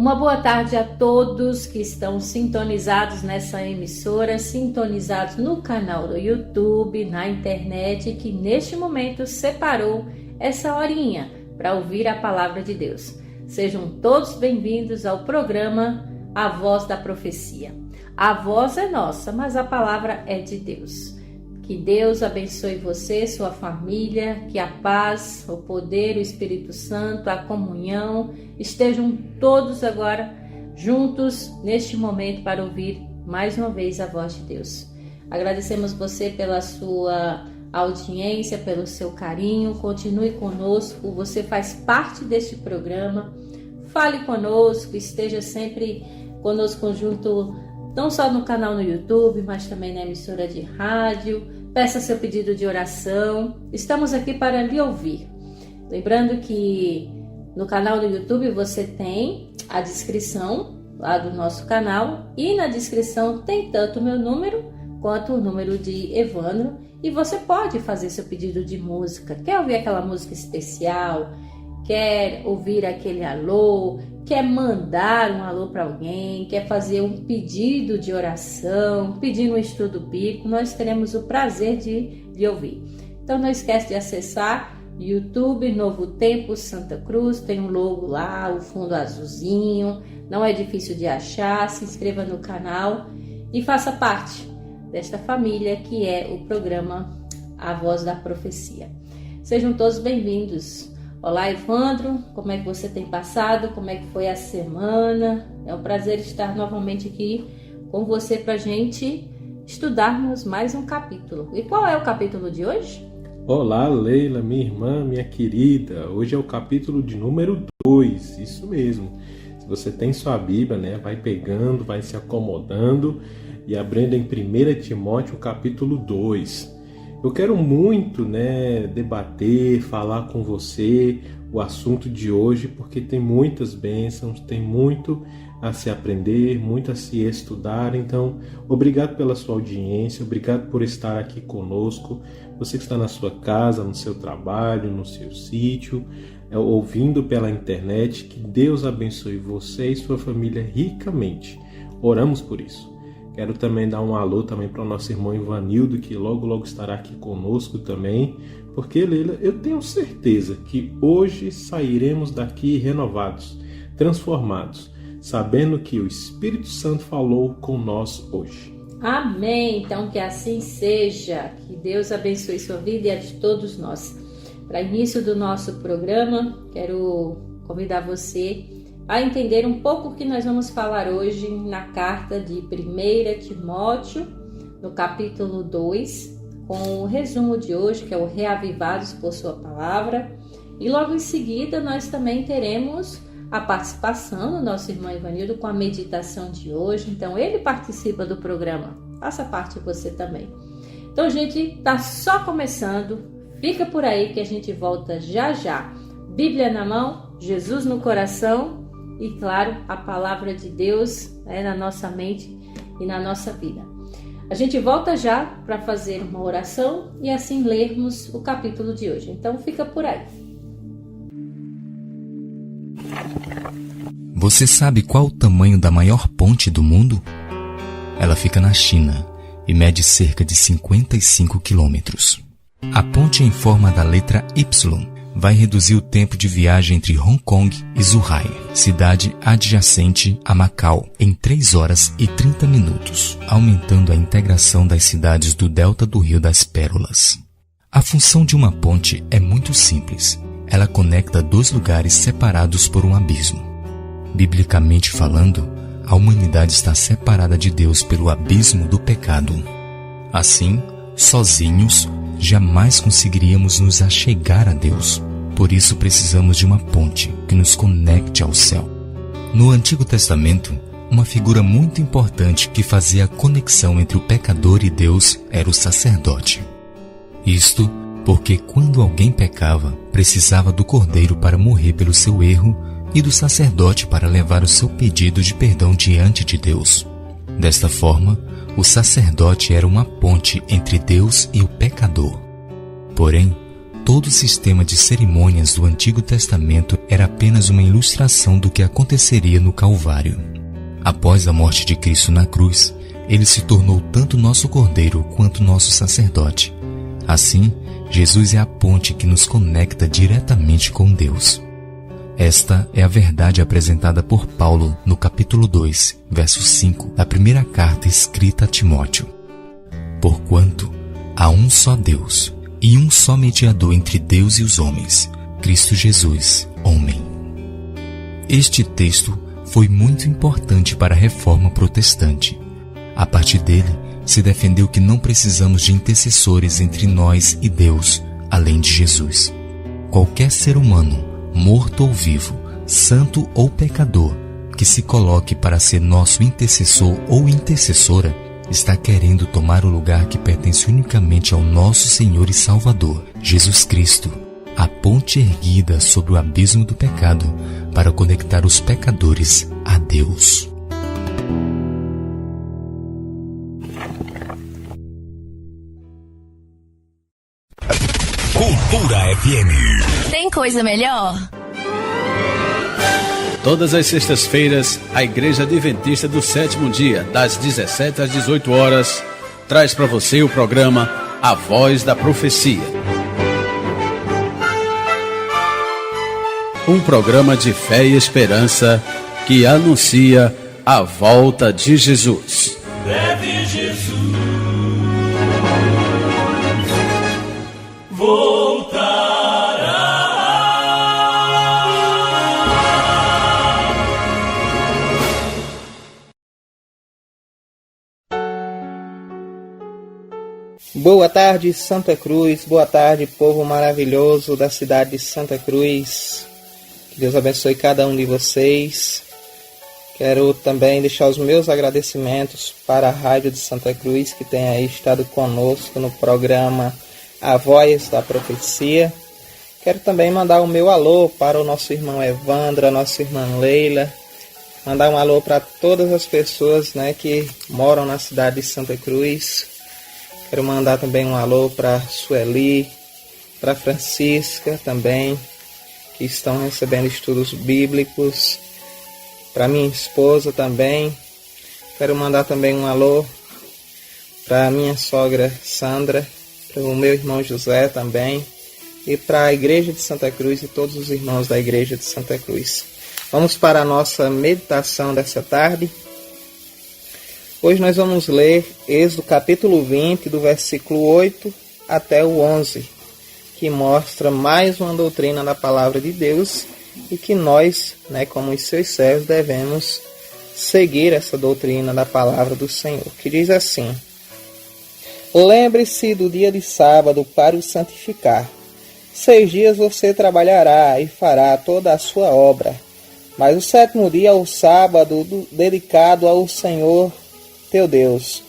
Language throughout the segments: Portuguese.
Uma boa tarde a todos que estão sintonizados nessa emissora, sintonizados no canal do YouTube, na internet, que neste momento separou essa horinha para ouvir a palavra de Deus. Sejam todos bem-vindos ao programa A Voz da Profecia. A voz é nossa, mas a palavra é de Deus. Que Deus abençoe você, sua família, que a paz, o poder, o Espírito Santo, a comunhão estejam todos agora juntos neste momento para ouvir mais uma vez a voz de Deus. Agradecemos você pela sua audiência, pelo seu carinho, continue conosco, você faz parte deste programa, fale conosco, esteja sempre conosco junto, não só no canal no YouTube, mas também na emissora de rádio. Peça seu pedido de oração. Estamos aqui para lhe ouvir. Lembrando que no canal do YouTube você tem a descrição lá do nosso canal e na descrição tem tanto o meu número quanto o número de Evandro e você pode fazer seu pedido de música. Quer ouvir aquela música especial? Quer ouvir aquele alô? Quer mandar um alô para alguém? Quer fazer um pedido de oração? Pedir um estudo bíblico? Nós teremos o prazer de ouvir. Então não esquece de acessar YouTube Novo Tempo Santa Cruz. Tem um logo lá, o fundo azulzinho. Não é difícil de achar. Se inscreva no canal e faça parte desta família que é o programa A Voz da Profecia. Sejam todos bem-vindos. Olá, Evandro, como é que você tem passado? Como é que foi a semana? É um prazer estar novamente aqui com você para a gente estudarmos mais um capítulo. E qual é o capítulo de hoje? Olá, Leila, minha irmã, minha querida. Hoje é o capítulo de número 2, isso mesmo. Se você tem sua Bíblia, vai pegando, vai se acomodando e abrindo em 1 Timóteo, capítulo 2. Eu quero muito, debater, falar com você o assunto de hoje, porque tem muitas bênçãos, tem muito a se aprender, muito a se estudar. Então, obrigado pela sua audiência, obrigado por estar aqui conosco. Você que está na sua casa, no seu trabalho, no seu sítio, ouvindo pela internet, que Deus abençoe você e sua família ricamente. Oramos por isso. Quero também dar um alô também para o nosso irmão Ivanildo, que logo estará aqui conosco também, porque, Leila, eu tenho certeza que hoje sairemos daqui renovados, transformados, sabendo que o Espírito Santo falou com nós hoje. Amém! Então que assim seja, que Deus abençoe sua vida e a de todos nós. Para início do nosso programa, quero convidar você a entender um pouco o que nós vamos falar hoje na carta de 1 Timóteo, no capítulo 2, com o resumo de hoje, que é o Reavivados por Sua Palavra. E logo em seguida nós também teremos a participação do nosso irmão Ivanildo com a meditação de hoje. Então ele participa do programa, faça parte você também. Então, gente, está só começando, fica por aí que a gente volta já já. Bíblia na mão, Jesus no coração. E claro, a palavra de Deus na nossa mente e na nossa vida. A gente volta já para fazer uma oração e assim lermos o capítulo de hoje. Então fica por aí. Você sabe qual o tamanho da maior ponte do mundo? Ela fica na China e mede cerca de 55 quilômetros. A ponte em forma da letra Y vai reduzir o tempo de viagem entre Hong Kong e Zhuhai, cidade adjacente a Macau, em 3 horas e 30 minutos, aumentando a integração das cidades do delta do Rio das Pérolas. A função de uma ponte é muito simples. Ela conecta 2 lugares separados por um abismo. Biblicamente falando, a humanidade está separada de Deus pelo abismo do pecado. Assim, sozinhos, jamais conseguiríamos nos achegar a Deus. Por isso precisamos de uma ponte que nos conecte ao céu. No Antigo Testamento, uma figura muito importante que fazia a conexão entre o pecador e Deus era o sacerdote. Isto porque quando alguém pecava, precisava do cordeiro para morrer pelo seu erro e do sacerdote para levar o seu pedido de perdão diante de Deus. Desta forma, o sacerdote era uma ponte entre Deus e o pecador. Porém, todo o sistema de cerimônias do Antigo Testamento era apenas uma ilustração do que aconteceria no Calvário. Após a morte de Cristo na cruz, ele se tornou tanto nosso Cordeiro quanto nosso sacerdote. Assim, Jesus é a ponte que nos conecta diretamente com Deus. Esta é a verdade apresentada por Paulo no capítulo 2, verso 5 da primeira carta escrita a Timóteo. Porquanto há um só Deus e um só mediador entre Deus e os homens, Cristo Jesus, homem. Este texto foi muito importante para a Reforma Protestante. A partir dele, se defendeu que não precisamos de intercessores entre nós e Deus, além de Jesus. Qualquer ser humano, morto ou vivo, santo ou pecador, que se coloque para ser nosso intercessor ou intercessora, está querendo tomar o lugar que pertence unicamente ao nosso Senhor e Salvador, Jesus Cristo, a ponte erguida sobre o abismo do pecado para conectar os pecadores a Deus. Cultura FM. Tem coisa melhor? Todas as sextas-feiras, a Igreja Adventista do Sétimo Dia, das 17 às 18 horas, traz para você o programa A Voz da Profecia. Um programa de fé e esperança que anuncia a volta de Jesus. Deve Jesus voltará. Boa tarde, Santa Cruz. Boa tarde, povo maravilhoso da cidade de Santa Cruz. Que Deus abençoe cada um de vocês. Quero também deixar os meus agradecimentos para a Rádio de Santa Cruz, que tem aí estado conosco no programa A Voz da Profecia. Quero também mandar o meu alô para o nosso irmão Evandro, a nossa irmã Leila. Mandar um alô para todas as pessoas, que moram na cidade de Santa Cruz. Quero mandar também um alô para Sueli, para Francisca também, que estão recebendo estudos bíblicos. Para minha esposa também. Quero mandar também um alô para a minha sogra Sandra, para o meu irmão José também, e para a Igreja de Santa Cruz e todos os irmãos da Igreja de Santa Cruz. Vamos para a nossa meditação dessa tarde. Hoje nós vamos ler Êxodo capítulo 20, do versículo 8 até o 11, que mostra mais uma doutrina da palavra de Deus e que nós, como os seus servos, devemos seguir essa doutrina da palavra do Senhor, que diz assim: Lembre-se do dia de sábado para o santificar. 6 dias você trabalhará e fará toda a sua obra, mas o 7º dia é o sábado dedicado ao Senhor teu Deus.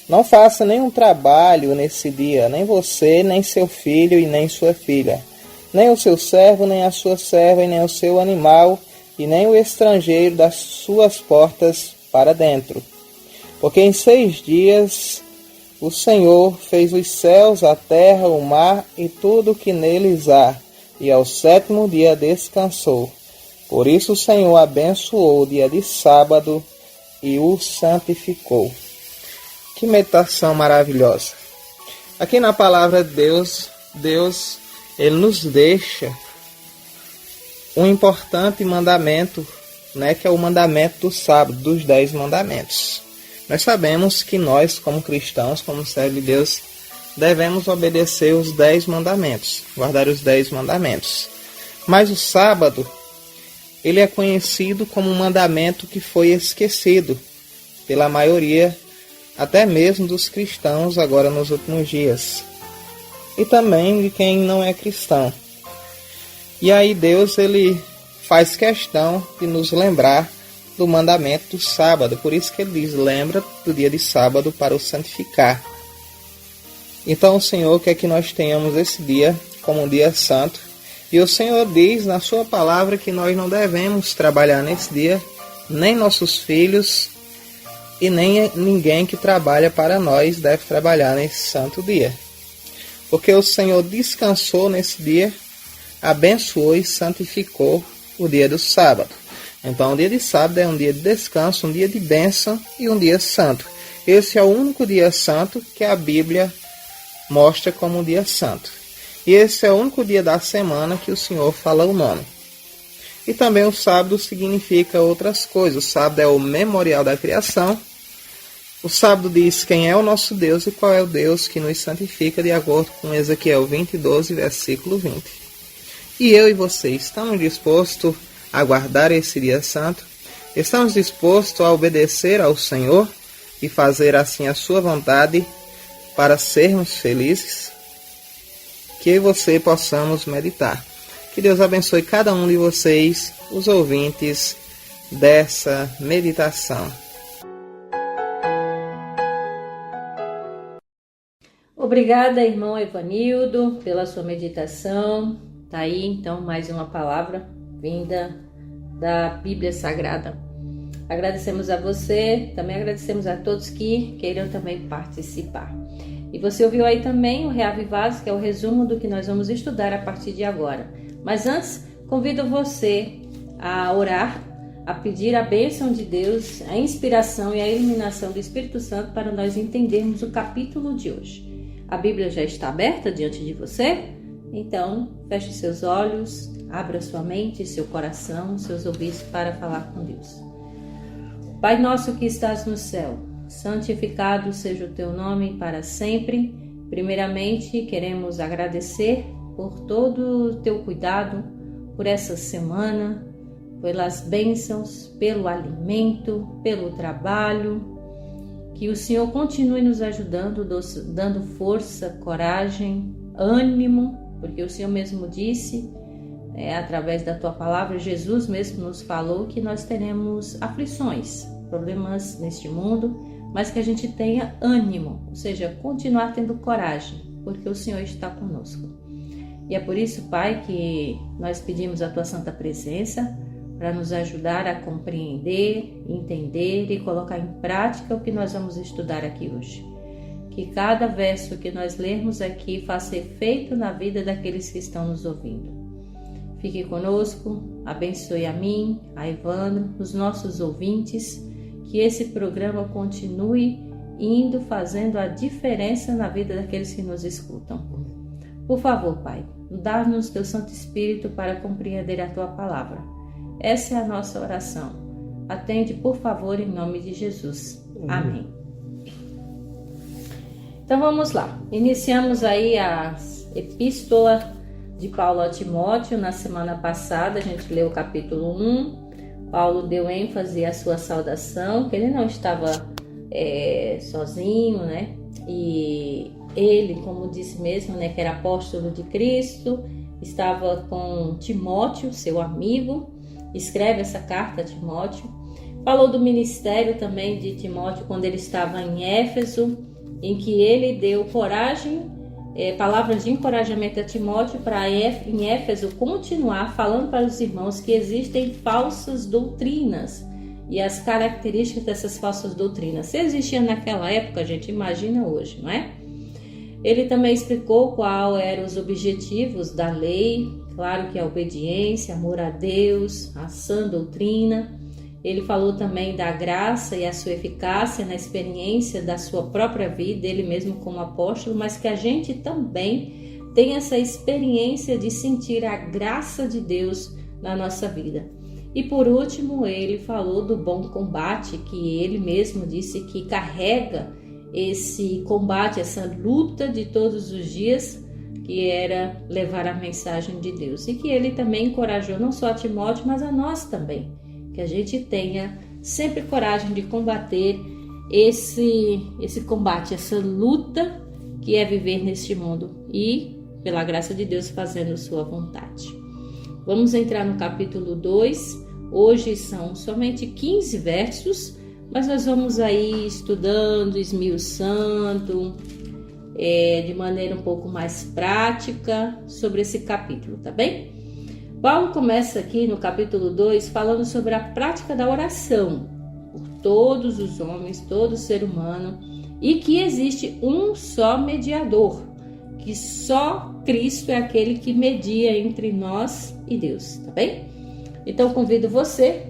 Não faça nenhum trabalho nesse dia, nem você, nem seu filho e nem sua filha, nem o seu servo, nem a sua serva, e nem o seu animal, e nem o estrangeiro das suas portas para dentro. Porque em 6 dias o Senhor fez os céus, a terra, o mar e tudo o que neles há, e ao 7º dia descansou. Por isso o Senhor abençoou o dia de sábado e o santificou. Que meditação maravilhosa! Aqui na palavra de Deus, Ele nos deixa um importante mandamento, que é o mandamento do sábado, dos 10 mandamentos. Nós sabemos que nós, como cristãos, como servos de Deus, devemos obedecer os 10 mandamentos, guardar os 10 mandamentos. Mas o sábado, ele é conhecido como um mandamento que foi esquecido pela maioria, até mesmo dos cristãos agora nos últimos dias, e também de quem não é cristão. E aí Deus, ele faz questão de nos lembrar do mandamento do sábado. Por isso que ele diz: lembra do dia de sábado para o santificar. Então o Senhor quer que nós tenhamos esse dia como um dia santo. E o Senhor diz na sua palavra que nós não devemos trabalhar nesse dia, nem nossos filhos e nem ninguém que trabalha para nós deve trabalhar nesse santo dia. porque o Senhor descansou nesse dia, abençoou e santificou o dia do sábado. Então, o dia de sábado é um dia de descanso, um dia de bênção e um dia santo. Esse é o único dia santo que a Bíblia mostra como um dia santo. E esse é o único dia da semana que o Senhor fala o nome. E também o sábado significa outras coisas. O sábado é o memorial da criação. O sábado diz quem é o nosso Deus e qual é o Deus que nos santifica, de acordo com Ezequiel 20:12, versículo 20. E eu e você estamos dispostos a guardar esse dia santo? Estamos dispostos a obedecer ao Senhor e fazer assim a sua vontade para sermos felizes? Que eu e você possamos meditar. Que Deus abençoe cada um de vocês, os ouvintes dessa meditação. Obrigada, irmão Evanildo, pela sua meditação. Tá aí, então, mais uma palavra vinda da Bíblia Sagrada. Agradecemos a você, também agradecemos a todos que queiram também participar. E você ouviu aí também o Reavivados, que é o resumo do que nós vamos estudar a partir de agora. Mas antes, convido você a orar, a pedir a bênção de Deus, a inspiração e a iluminação do Espírito Santo para nós entendermos o capítulo de hoje. A Bíblia já está aberta diante de você? Então, feche seus olhos, abra sua mente, seu coração, seus ouvidos para falar com Deus. Pai nosso que estás no céu, santificado seja o teu nome para sempre. Primeiramente, queremos agradecer por todo o teu cuidado, por essa semana, pelas bênçãos, pelo alimento, pelo trabalho. Que o Senhor continue nos ajudando, dando força, coragem, ânimo, porque o Senhor mesmo disse, através da tua palavra, Jesus mesmo nos falou que nós teremos aflições, problemas neste mundo, mas que a gente tenha ânimo, ou seja, continuar tendo coragem, porque o Senhor está conosco. E é por isso, Pai, que nós pedimos a tua santa presença para nos ajudar a compreender, entender e colocar em prática o que nós vamos estudar aqui hoje. Que cada verso que nós lermos aqui faça efeito na vida daqueles que estão nos ouvindo. Fique conosco, abençoe a mim, a Evandro, os nossos ouvintes, que esse programa continue indo, fazendo a diferença na vida daqueles que nos escutam. Por favor, Pai, dá-nos teu Santo Espírito para compreender a tua palavra. Essa é a nossa oração. Atende, por favor, em nome de Jesus. Amém. Então vamos lá. Iniciamos aí a epístola de Paulo a Timóteo. Na semana passada a gente leu o capítulo 1. Paulo deu ênfase à sua saudação, que ele não estava sozinho, né? E ele, como disse mesmo, né, que era apóstolo de Cristo, estava com Timóteo, seu amigo. Escreve essa carta a Timóteo. Falou do ministério também de Timóteo quando ele estava em Éfeso, em que ele deu coragem, palavras de encorajamento a Timóteo para em Éfeso continuar falando para os irmãos que existem falsas doutrinas e as características dessas falsas doutrinas. Se existiam naquela época, a gente imagina hoje, não é? Ele também explicou quais eram os objetivos da lei. Claro que a obediência, amor a Deus, a sã doutrina. Ele falou também da graça e a sua eficácia na experiência da sua própria vida, ele mesmo como apóstolo, mas que a gente também tem essa experiência de sentir a graça de Deus na nossa vida. E por último, ele falou do bom combate, que ele mesmo disse que carrega esse combate, essa luta de todos os dias, que era levar a mensagem de Deus. E que ele também encorajou não só a Timóteo, mas a nós também, que a gente tenha sempre coragem de combater esse combate, essa luta que é viver neste mundo e, pela graça de Deus, fazendo sua vontade. Vamos entrar no capítulo 2. Hoje são somente 15 versos, mas nós vamos aí estudando, esmiuçando, de maneira um pouco mais prática sobre esse capítulo, tá bem? Paulo começa aqui no capítulo 2 falando sobre a prática da oração por todos os homens, todo ser humano, e que existe um só mediador, que só Cristo é aquele que media entre nós e Deus, tá bem? Então convido você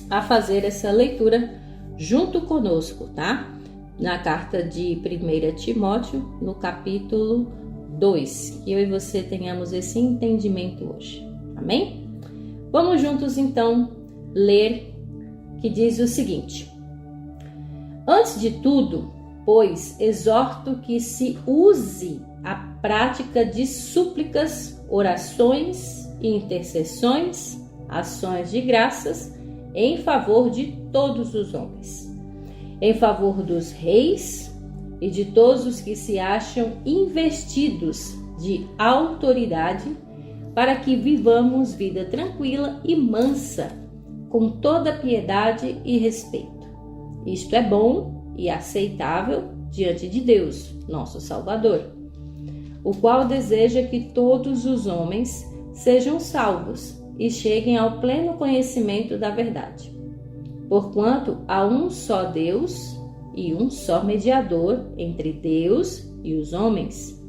a fazer essa leitura junto conosco, tá? Na carta de 1 Timóteo, no capítulo 2, que eu e você tenhamos esse entendimento hoje, amém? Vamos juntos então ler, que diz o seguinte: antes de tudo, pois, exorto que se use a prática de súplicas, orações e intercessões, ações de graças, em favor de todos os homens, em favor dos reis e de todos os que se acham investidos de autoridade, para que vivamos vida tranquila e mansa, com toda piedade e respeito. Isto é bom e aceitável diante de Deus, nosso Salvador, o qual deseja que todos os homens sejam salvos e cheguem ao pleno conhecimento da verdade. Porquanto há um só Deus e um só mediador entre Deus e os homens,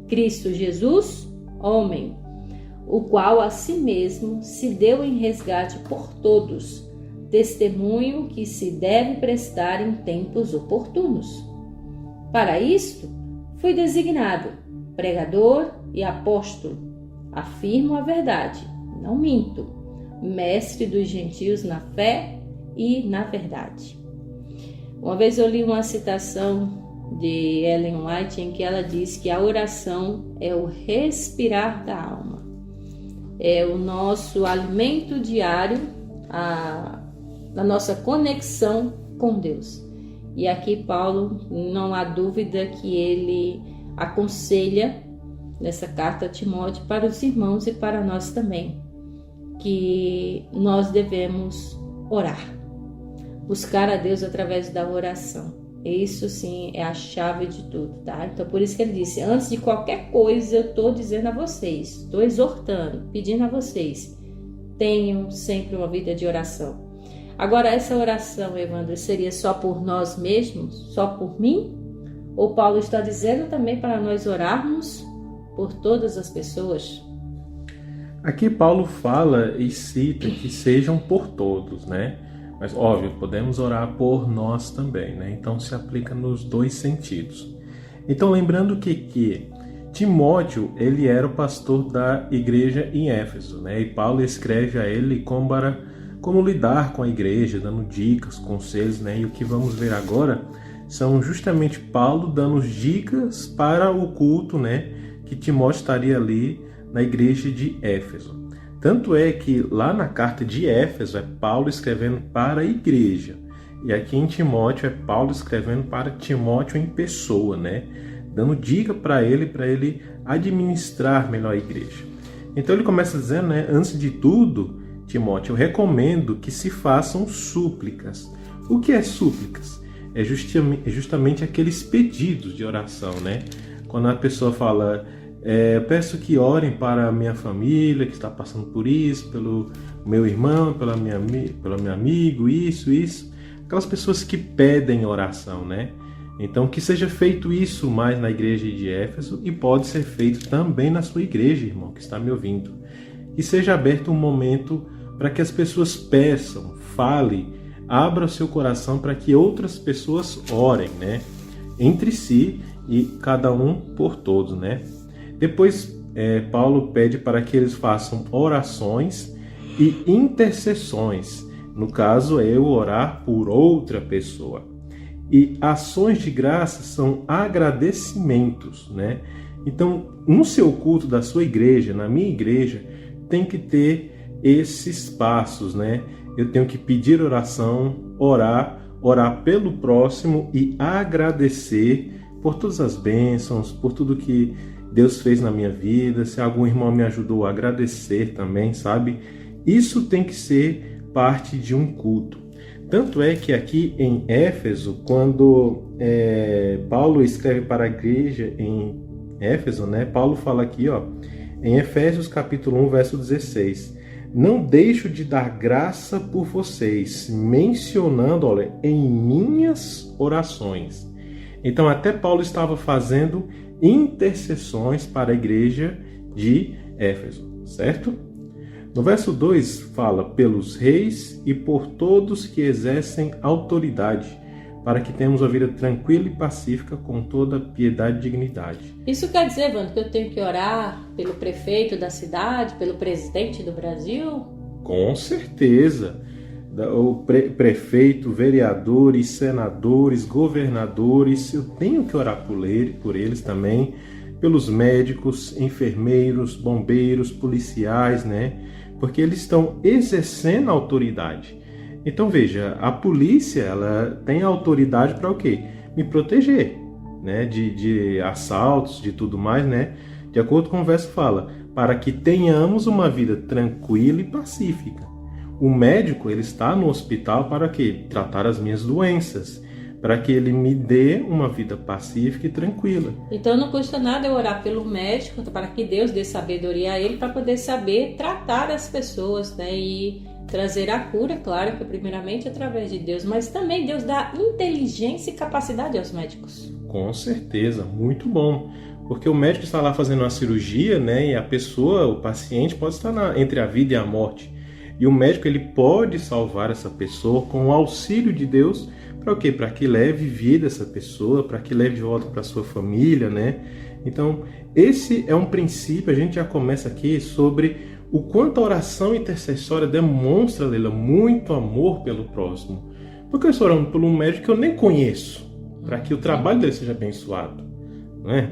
Cristo Jesus, homem, o qual a si mesmo se deu em resgate por todos, testemunho que se deve prestar em tempos oportunos. Para isto, fui designado pregador e apóstolo, afirmo a verdade, não minto, mestre dos gentios na fé e na verdade. Uma vez eu li uma citação de Ellen White em que ela diz que a oração é o respirar da alma, é o nosso alimento diário, a nossa conexão com Deus. E aqui Paulo, não há dúvida que ele aconselha nessa carta a Timóteo para os irmãos e para nós também, que nós devemos orar, buscar a Deus através da oração. Isso sim é a chave de tudo, tá? Então por isso que ele disse, antes de qualquer coisa eu estou dizendo a vocês, estou exortando, pedindo a vocês, tenham sempre uma vida de oração. Agora essa oração, Evandro, seria só por nós mesmos, só por mim? Ou Paulo está dizendo também para nós orarmos por todas as pessoas? Aqui Paulo fala e cita que sejam por todos, né? Mas, óbvio, podemos orar por nós também, né? Então, se aplica nos dois sentidos. Então, lembrando que Timóteo, ele era o pastor da igreja em Éfeso, né? E Paulo escreve a ele como lidar com a igreja, dando dicas, conselhos, né? E o que vamos ver agora são justamente Paulo dando dicas para o culto, né? Que Timóteo estaria ali na igreja de Éfeso. Tanto é que lá na carta de Éfeso é Paulo escrevendo para a igreja. E aqui em Timóteo é Paulo escrevendo para Timóteo em pessoa, né? Dando dica para ele administrar melhor a igreja. Então ele começa dizendo, né? Antes de tudo, Timóteo, eu recomendo que se façam súplicas. O que é súplicas? É justamente aqueles pedidos de oração, né? Quando a pessoa fala... eu peço que orem para a minha família que está passando por isso, pelo meu irmão, pelo meu amigo, isso. Aquelas pessoas que pedem oração, né? Então que seja feito isso mais na igreja de Éfeso e pode ser feito também na sua igreja, irmão, que está me ouvindo. Que seja aberto um momento para que as pessoas peçam, falem, abra o seu coração para que outras pessoas orem, né? Entre si e cada um por todos, né? Depois, Paulo pede para que eles façam orações e intercessões. No caso, é eu orar por outra pessoa. E ações de graça são agradecimentos, né? Então, no seu culto da sua igreja, na minha igreja, tem que ter esses passos, né? Eu tenho que pedir oração, orar pelo próximo e agradecer por todas as bênçãos, por tudo que Deus fez na minha vida. Se algum irmão me ajudou a agradecer também, sabe? Isso tem que ser parte de um culto. Tanto é que aqui em Éfeso, quando Paulo escreve para a igreja em Éfeso, né? Paulo fala aqui, ó, em Efésios capítulo 1, verso 16. Não deixo de dar graça por vocês, mencionando, olha, em minhas orações. Então até Paulo estava fazendo intercessões para a igreja de Éfeso, certo? No verso 2 fala pelos reis e por todos que exercem autoridade, para que tenhamos uma vida tranquila e pacífica com toda piedade e dignidade. Isso quer dizer, Evandro, que eu tenho que orar pelo prefeito da cidade, pelo presidente do Brasil? Com certeza. O prefeito, vereadores, senadores, governadores, eu tenho que orar por eles também, pelos médicos, enfermeiros, bombeiros, policiais, né? Porque eles estão exercendo a autoridade. Então veja, a polícia ela tem autoridade para o quê? Me proteger, né? De assaltos, de tudo mais, né? De acordo com o verso fala, para que tenhamos uma vida tranquila e pacífica. O médico ele está no hospital para quê? Tratar as minhas doenças, para que ele me dê uma vida pacífica e tranquila. Então não custa nada eu orar pelo médico, para que Deus dê sabedoria a ele, para poder saber tratar as pessoas, né? E trazer a cura, claro que primeiramente através de Deus, mas também Deus dá inteligência e capacidade aos médicos. Com certeza, muito bom. Porque o médico está lá fazendo uma cirurgia, né? E a pessoa, o paciente pode estar entre a vida e a morte. E o médico ele pode salvar essa pessoa com o auxílio de Deus. Para o quê? Para que leve vida essa pessoa, para que leve de volta para sua família, né? Então, esse é um princípio, a gente já começa aqui sobre o quanto a oração intercessória demonstra, Leila, muito amor pelo próximo. Porque eu estou orando por um médico que eu nem conheço, para que o trabalho dele seja abençoado, não é?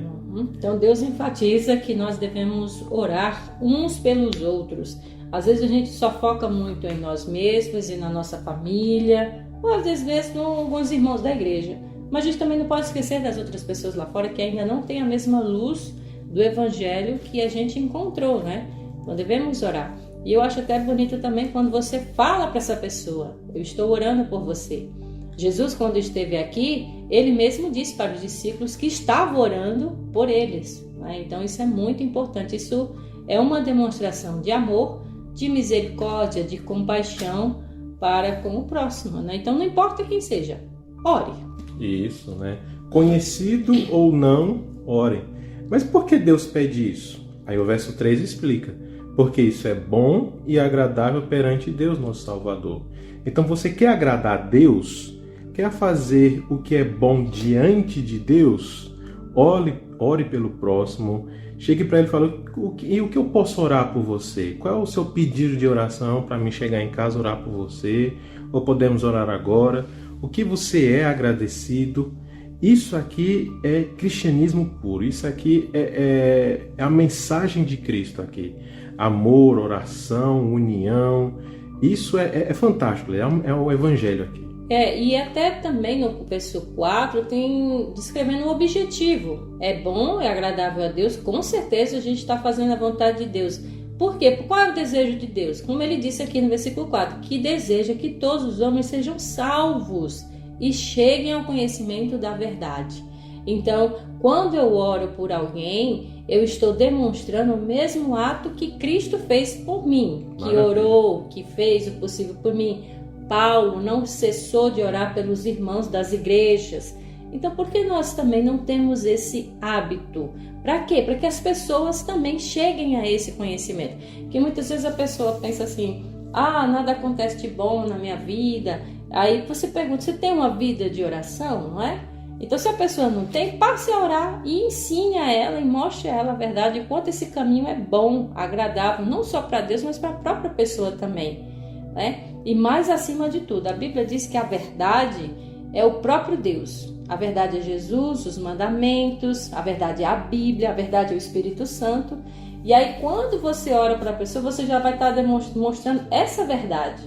Então, Deus enfatiza que nós devemos orar uns pelos outros. Às vezes a gente só foca muito em nós mesmos e na nossa família, ou às vezes mesmo alguns irmãos da igreja. Mas a gente também não pode esquecer das outras pessoas lá fora que ainda não têm a mesma luz do evangelho que a gente encontrou, né? Então devemos orar. E eu acho até bonito também quando você fala para essa pessoa, eu estou orando por você. Jesus, quando esteve aqui, ele mesmo disse para os discípulos que estava orando por eles, né? Então isso é muito importante. Isso é uma demonstração de amor, de misericórdia, de compaixão para com o próximo, né? Então não importa quem seja, ore. Isso, né? Conhecido ou não, ore. Mas por que Deus pede isso? Aí o verso 3 explica. Porque isso é bom e agradável perante Deus, nosso Salvador. Então você quer agradar a Deus? Quer fazer o que é bom diante de Deus? Ore pelo próximo. Chegue para ele e fale, o que eu posso orar por você? Qual é o seu pedido de oração para mim chegar em casa e orar por você? Ou podemos orar agora? O que você é agradecido? Isso aqui é cristianismo puro. Isso aqui é a mensagem de Cristo aqui. Amor, oração, união. Isso é fantástico. É o evangelho aqui. E até também no verso 4 tem descrevendo o objetivo. É bom, é agradável a Deus, com certeza a gente está fazendo a vontade de Deus. Por quê? Qual é o desejo de Deus? Como ele disse aqui no versículo 4, que deseja que todos os homens sejam salvos e cheguem ao conhecimento da verdade. Então, quando eu oro por alguém, eu estou demonstrando o mesmo ato que Cristo fez por mim, que orou, que fez o possível por mim. Paulo não cessou de orar pelos irmãos das igrejas. Então, por que nós também não temos esse hábito? Para quê? Para que as pessoas também cheguem a esse conhecimento. Porque muitas vezes a pessoa pensa assim, nada acontece de bom na minha vida. Aí você pergunta, você tem uma vida de oração, não é? Então, se a pessoa não tem, passe a orar e ensine a ela e mostre a ela a verdade, o quanto esse caminho é bom, agradável, não só para Deus, mas para a própria pessoa também, né? E mais acima de tudo, a Bíblia diz que a verdade é o próprio Deus. A verdade é Jesus, os mandamentos, a verdade é a Bíblia, a verdade é o Espírito Santo. E aí, quando você ora para a pessoa, você já vai estar demonstrando essa verdade.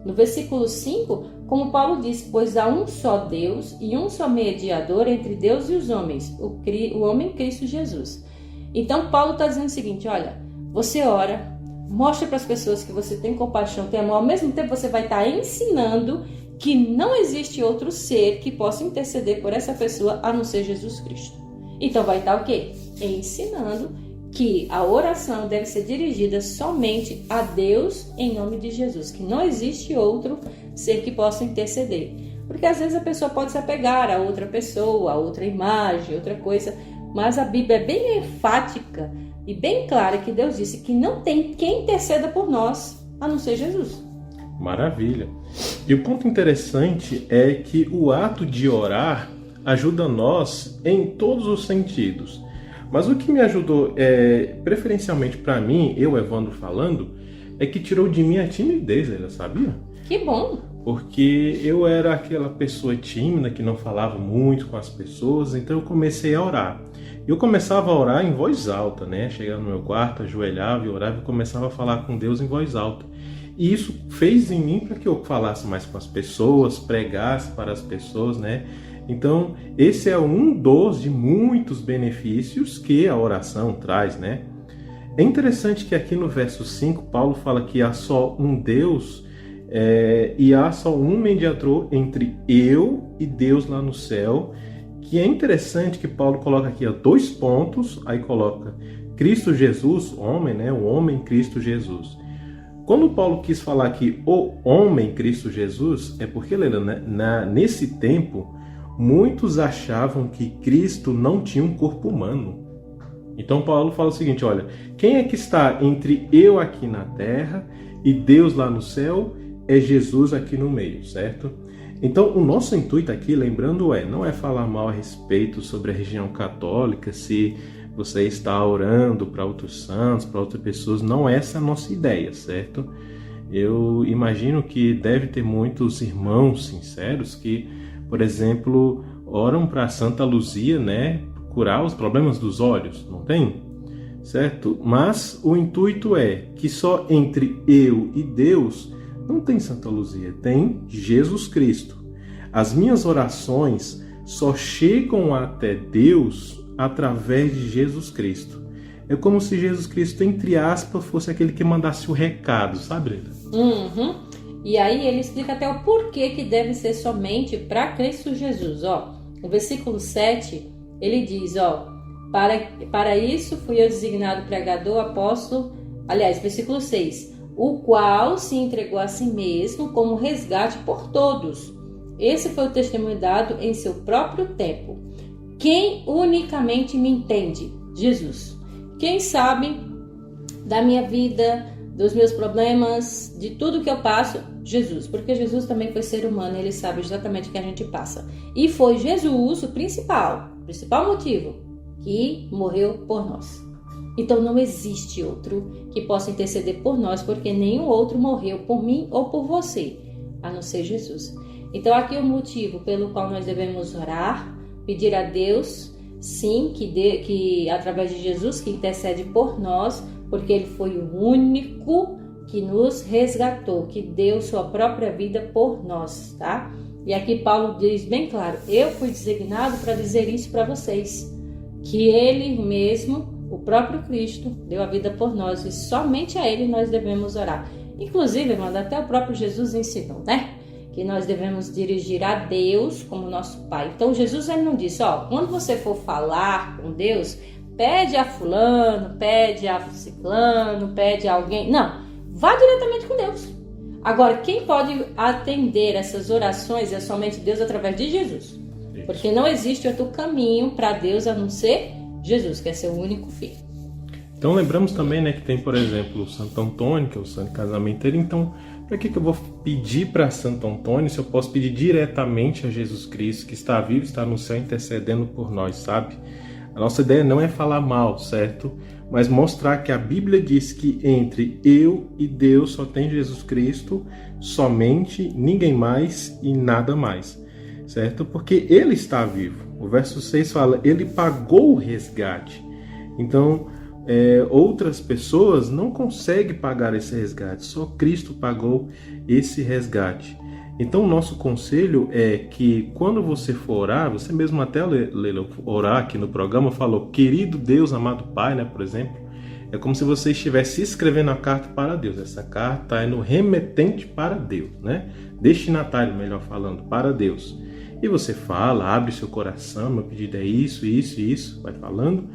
No versículo 5, como Paulo diz, pois há um só Deus e um só mediador entre Deus e os homens, o homem Cristo Jesus. Então, Paulo está dizendo o seguinte, olha, você ora, mostra para as pessoas que você tem compaixão, tem amor, ao mesmo tempo você vai estar ensinando que não existe outro ser que possa interceder por essa pessoa a não ser Jesus Cristo. Então vai estar o quê? Ensinando que a oração deve ser dirigida somente a Deus em nome de Jesus, que não existe outro ser que possa interceder. Porque às vezes a pessoa pode se apegar a outra pessoa, a outra imagem, outra coisa, mas a Bíblia é bem enfática e bem clara que Deus disse que não tem quem interceda por nós, a não ser Jesus. Maravilha. E o ponto interessante é que o ato de orar ajuda nós em todos os sentidos. Mas o que me ajudou, preferencialmente para mim, eu, Evandro, falando, é que tirou de mim a timidez, ela sabia? Que bom! Porque eu era aquela pessoa tímida que não falava muito com as pessoas, então eu comecei a orar. Eu começava a orar em voz alta, né? Chegava no meu quarto, ajoelhava e orava e começava a falar com Deus em voz alta. E isso fez em mim para que eu falasse mais com as pessoas, pregasse para as pessoas, né? Então, esse é um dos de muitos benefícios que a oração traz, né? É interessante que aqui no verso 5, Paulo fala que há só um Deus e há só um mediador entre eu e Deus lá no céu, que é interessante que Paulo coloca aqui 2 pontos, aí coloca Cristo Jesus, homem, né? O homem Cristo Jesus. Quando Paulo quis falar aqui o homem Cristo Jesus, é porque, nesse tempo, muitos achavam que Cristo não tinha um corpo humano. Então Paulo fala o seguinte, olha, quem é que está entre eu aqui na terra e Deus lá no céu? É Jesus aqui no meio, certo? Então o nosso intuito aqui, lembrando, não é falar mal a respeito sobre a religião católica, se você está orando para outros santos, para outras pessoas, não é essa a nossa ideia, certo? Eu imagino que deve ter muitos irmãos sinceros que, por exemplo, oram para Santa Luzia, né, curar os problemas dos olhos, não tem? Certo? Mas o intuito é que só entre eu e Deus não tem Santa Luzia, tem Jesus Cristo. As minhas orações só chegam até Deus através de Jesus Cristo. É como se Jesus Cristo, entre aspas, fosse aquele que mandasse o recado, sabe, Leda? Uhum. E aí ele explica até o porquê que deve ser somente para Cristo Jesus. No versículo 7, ele diz, para isso fui eu designado pregador, apóstolo, versículo 6, o qual se entregou a si mesmo como resgate por todos. Esse foi o testemunho dado em seu próprio tempo. Quem unicamente me entende? Jesus. Quem sabe da minha vida, dos meus problemas, de tudo que eu passo? Jesus. Porque Jesus também foi ser humano, ele sabe exatamente o que a gente passa. E foi Jesus o principal motivo que morreu por nós. Então não existe outro que possa interceder por nós, porque nenhum outro morreu por mim ou por você, a não ser Jesus. Então aqui é o motivo pelo qual nós devemos orar, pedir a Deus, sim, que através de Jesus que intercede por nós, porque ele foi o único que nos resgatou, que deu sua própria vida por nós, tá? E aqui Paulo diz bem claro, eu fui designado para dizer isso para vocês, que ele mesmo, o próprio Cristo, deu a vida por nós e somente a ele nós devemos orar. Inclusive, irmão, até o próprio Jesus ensinou, né? Que nós devemos dirigir a Deus como nosso Pai. Então Jesus ele não disse, quando você for falar com Deus, pede a fulano, pede a ciclano, pede a alguém. Não, vá diretamente com Deus. Agora, quem pode atender essas orações é somente Deus através de Jesus. Porque não existe outro caminho para Deus a não ser Jesus, que é seu único filho. Então lembramos também, né, que tem, por exemplo, o Santo Antônio, que é o santo casamenteiro. Então, para que eu vou pedir para Santo Antônio se eu posso pedir diretamente a Jesus Cristo, que está vivo, está no céu intercedendo por nós, sabe? A nossa ideia não é falar mal, certo? Mas mostrar que a Bíblia diz que entre eu e Deus só tem Jesus Cristo, somente, ninguém mais e nada mais, certo? Porque ele está vivo. O verso 6 fala, ele pagou o resgate. Então, outras pessoas não conseguem pagar esse resgate, só Cristo pagou esse resgate. Então o nosso conselho é que quando você for orar, você mesmo até orar aqui no programa falou, querido Deus, amado Pai, né, por exemplo, é como se você estivesse escrevendo a carta para Deus. Essa carta é no remetente para Deus, né? Destinatário, melhor falando, para Deus. E você fala, abre seu coração, meu pedido é isso, isso e isso, vai falando.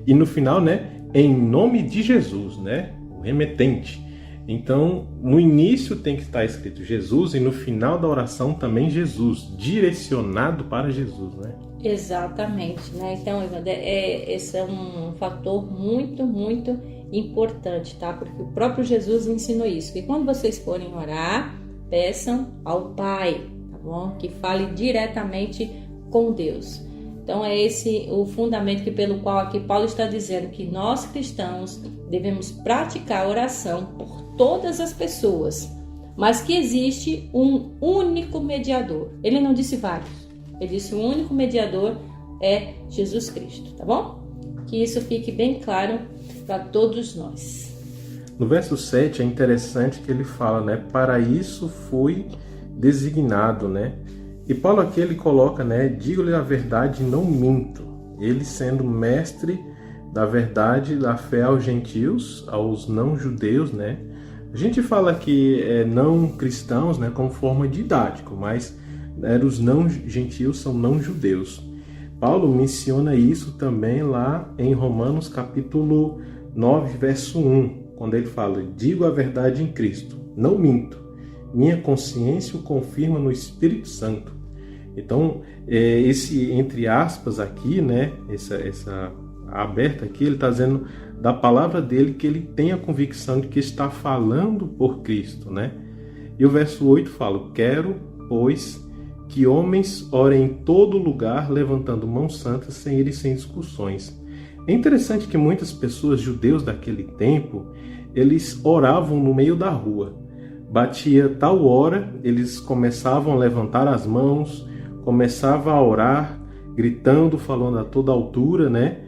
E no final, né, em nome de Jesus, né, o remetente. Então, no início tem que estar escrito Jesus e no final da oração também Jesus, direcionado para Jesus, né? Exatamente, né? Então, esse é um fator muito, muito importante, tá? Porque o próprio Jesus ensinou isso, que quando vocês forem orar, peçam ao Pai, tá bom? Que fale diretamente com Deus. Então é esse o fundamento pelo qual aqui Paulo está dizendo que nós cristãos devemos praticar a oração por todas as pessoas, mas que existe um único mediador. Ele não disse vários, ele disse o único mediador é Jesus Cristo, tá bom? Que isso fique bem claro para todos nós. No verso 7 é interessante que ele fala, né? Para isso foi designado, né? E Paulo aqui ele coloca, né? Digo-lhe a verdade e não minto. Ele sendo mestre da verdade, da fé aos gentios, aos não-judeus, né? A gente fala que não cristãos, né? Como forma didático, mas os não-gentios são não-judeus. Paulo menciona isso também lá em Romanos capítulo 9, verso 1, quando ele fala, digo a verdade em Cristo, não minto. Minha consciência o confirma no Espírito Santo. Então, esse entre aspas aqui, né, essa aberta aqui, ele está dizendo da palavra dele que ele tem a convicção de que está falando por Cristo, né? E o verso 8 fala, quero, pois, que homens orem em todo lugar, levantando mãos santas, sem ir e sem discussões. É interessante que muitas pessoas, judeus daquele tempo, eles oravam no meio da rua. Batia tal hora, eles começavam a levantar as mãos, começavam a orar, gritando, falando a toda altura, né?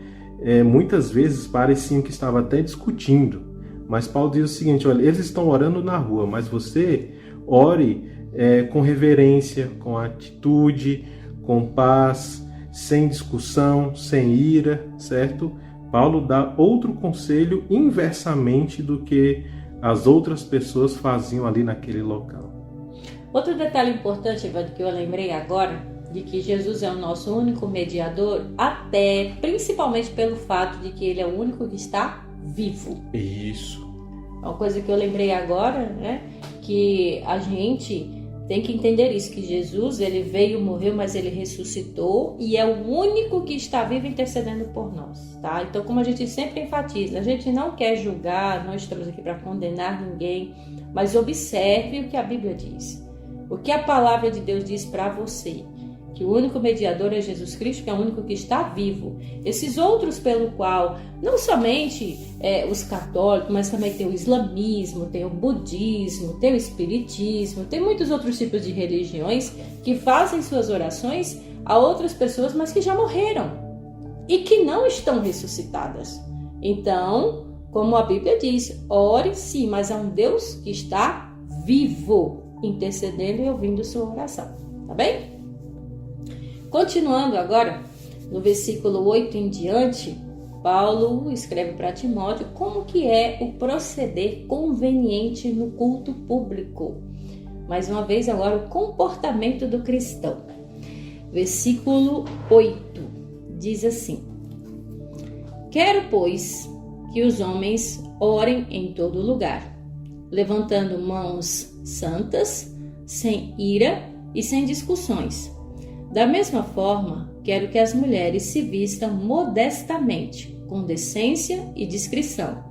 Muitas vezes pareciam que estavam até discutindo. Mas Paulo diz o seguinte, olha, eles estão orando na rua, mas você ore com reverência, com atitude, com paz, sem discussão, sem ira, certo? Paulo dá outro conselho inversamente do que as outras pessoas faziam ali naquele local. Outro detalhe importante, Evandro, que eu lembrei agora, de que Jesus é o nosso único mediador, principalmente pelo fato de que ele é o único que está vivo. Isso. Uma coisa que eu lembrei agora, né, que a gente tem que entender isso, que Jesus, ele veio, morreu, mas ele ressuscitou e é o único que está vivo intercedendo por nós, tá? Então, como a gente sempre enfatiza, a gente não quer julgar, não estamos aqui para condenar ninguém, mas observe o que a Bíblia diz. O que a palavra de Deus diz para você, que o único mediador é Jesus Cristo, que é o único que está vivo. Esses outros pelo qual, não somente os católicos, mas também tem o islamismo, tem o budismo, tem o espiritismo, tem muitos outros tipos de religiões que fazem suas orações a outras pessoas, mas que já morreram e que não estão ressuscitadas. Então, como a Bíblia diz, ore sim, mas há um Deus que está vivo, intercedendo e ouvindo sua oração, tá bem? Continuando agora, no versículo 8 em diante, Paulo escreve para Timóteo como que é o proceder conveniente no culto público. Mais uma vez agora, o comportamento do cristão. Versículo 8 diz assim, quero, pois, que os homens orem em todo lugar, levantando mãos santas, sem ira e sem discussões. Da mesma forma, quero que as mulheres se vistam modestamente, com decência e discrição,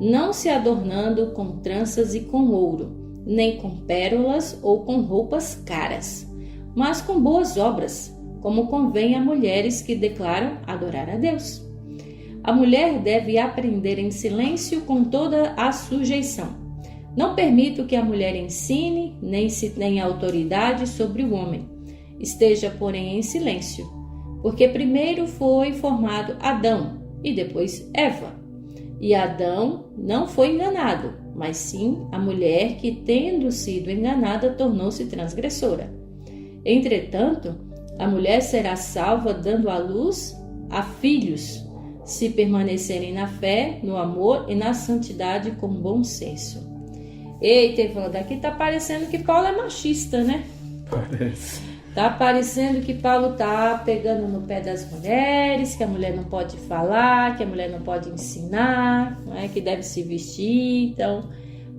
não se adornando com tranças e com ouro, nem com pérolas ou com roupas caras, mas com boas obras, como convém a mulheres que declaram adorar a Deus. A mulher deve aprender em silêncio com toda a sujeição. Não permito que a mulher ensine, nem se tenha autoridade sobre o homem. Esteja, porém, em silêncio, porque primeiro foi formado Adão e depois Eva. E Adão não foi enganado, mas sim a mulher que, tendo sido enganada, tornou-se transgressora. Entretanto, a mulher será salva dando à luz a filhos, se permanecerem na fé, no amor e na santidade com bom senso. Eita, Evandro, aqui tá parecendo que Paulo é machista, né? Parece. Tá parecendo que Paulo tá pegando no pé das mulheres, que a mulher não pode falar, que a mulher não pode ensinar, né, que deve se vestir. Então,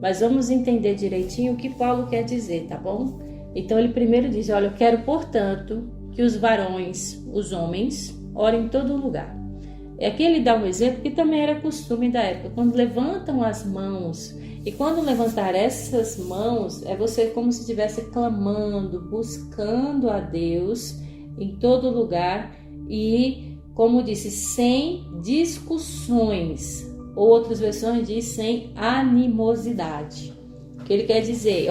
mas vamos entender direitinho o que Paulo quer dizer, tá bom? Então ele primeiro diz, olha, eu quero, portanto, que os varões, os homens, orem em todo lugar. E aqui ele dá um exemplo que também era costume da época, quando levantam as mãos, e quando levantar essas mãos, é você como se estivesse clamando, buscando a Deus em todo lugar e, como disse, sem discussões, ou outras versões diz sem animosidade. O que ele quer dizer,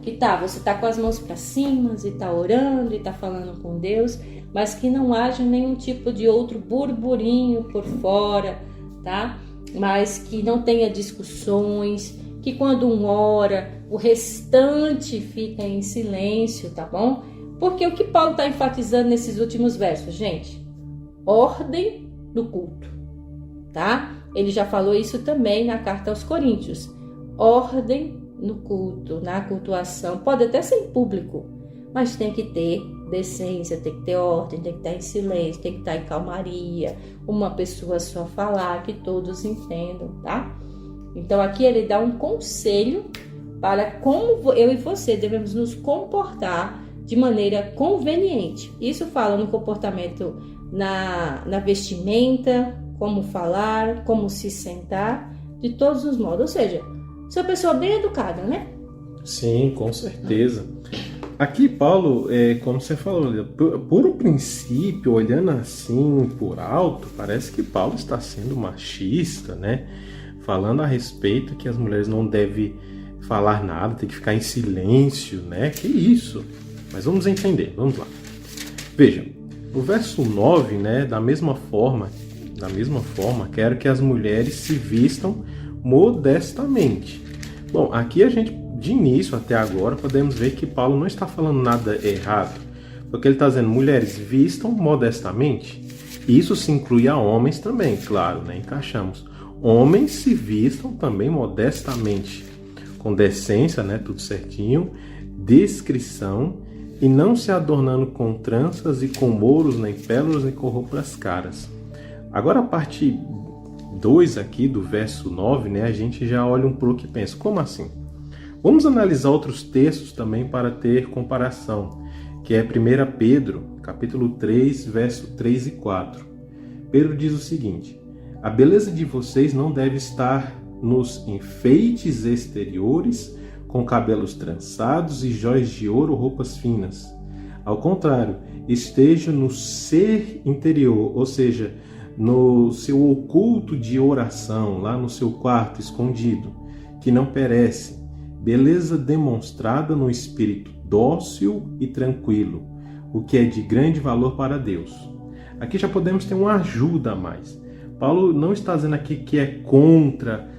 que você tá com as mãos para cima e tá orando e tá falando com Deus, mas que não haja nenhum tipo de outro burburinho por fora, tá? Mas que não tenha discussões, que quando um ora, o restante fica em silêncio, tá bom? Porque o que Paulo está enfatizando nesses últimos versos, gente? Ordem no culto, tá? Ele já falou isso também na carta aos Coríntios. Ordem no culto, na cultuação. Pode até ser em público, mas tem que ter decência, tem que ter ordem, tem que estar em silêncio, tem que estar em calmaria. Uma pessoa só falar, que todos entendam, tá? Então aqui ele dá um conselho para como eu e você devemos nos comportar de maneira conveniente. Isso fala no comportamento, na vestimenta, como falar, como se sentar, de todos os modos. Ou seja, sou uma pessoa bem educada, né? Sim, com certeza. Aqui, Paulo, como você falou, por um princípio, olhando assim por alto, parece que Paulo está sendo machista, né? Falando a respeito que as mulheres não devem falar nada, tem que ficar em silêncio, né? Que isso? Mas vamos entender, vamos lá. Veja, no verso 9, né? Da mesma forma, quero que as mulheres se vistam modestamente. Bom, aqui a gente, de início até agora, podemos ver que Paulo não está falando nada errado. Porque ele está dizendo, mulheres vistam modestamente. Isso se inclui a homens também, claro, né? Encaixamos. Homens se vistam também modestamente, com decência, né? Tudo certinho, discrição, e não se adornando com tranças e com mouros, nem pérolas, nem com roupas caras. Agora a parte 2 aqui do verso 9, né? A gente já olha um pouco e pensa, como assim? Vamos analisar outros textos também para ter comparação, que é 1 Pedro, capítulo 3, verso 3 e 4. Pedro diz o seguinte, a beleza de vocês não deve estar nos enfeites exteriores, com cabelos trançados e jóias de ouro ou roupas finas. Ao contrário, esteja no ser interior, ou seja, no seu oculto de oração, lá no seu quarto escondido, que não perece, beleza demonstrada no espírito dócil e tranquilo, o que é de grande valor para Deus. Aqui já podemos ter uma ajuda a mais. Paulo não está dizendo aqui que é contra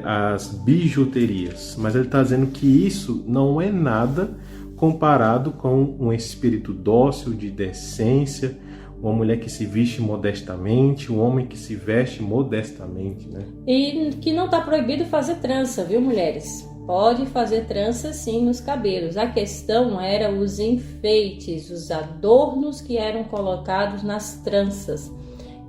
as bijuterias, mas ele está dizendo que isso não é nada comparado com um espírito dócil, de decência, uma mulher que se veste modestamente, um homem que se veste modestamente, né? E que não está proibido fazer trança, viu, mulheres? Pode fazer trança sim nos cabelos. A questão era os enfeites, os adornos que eram colocados nas tranças.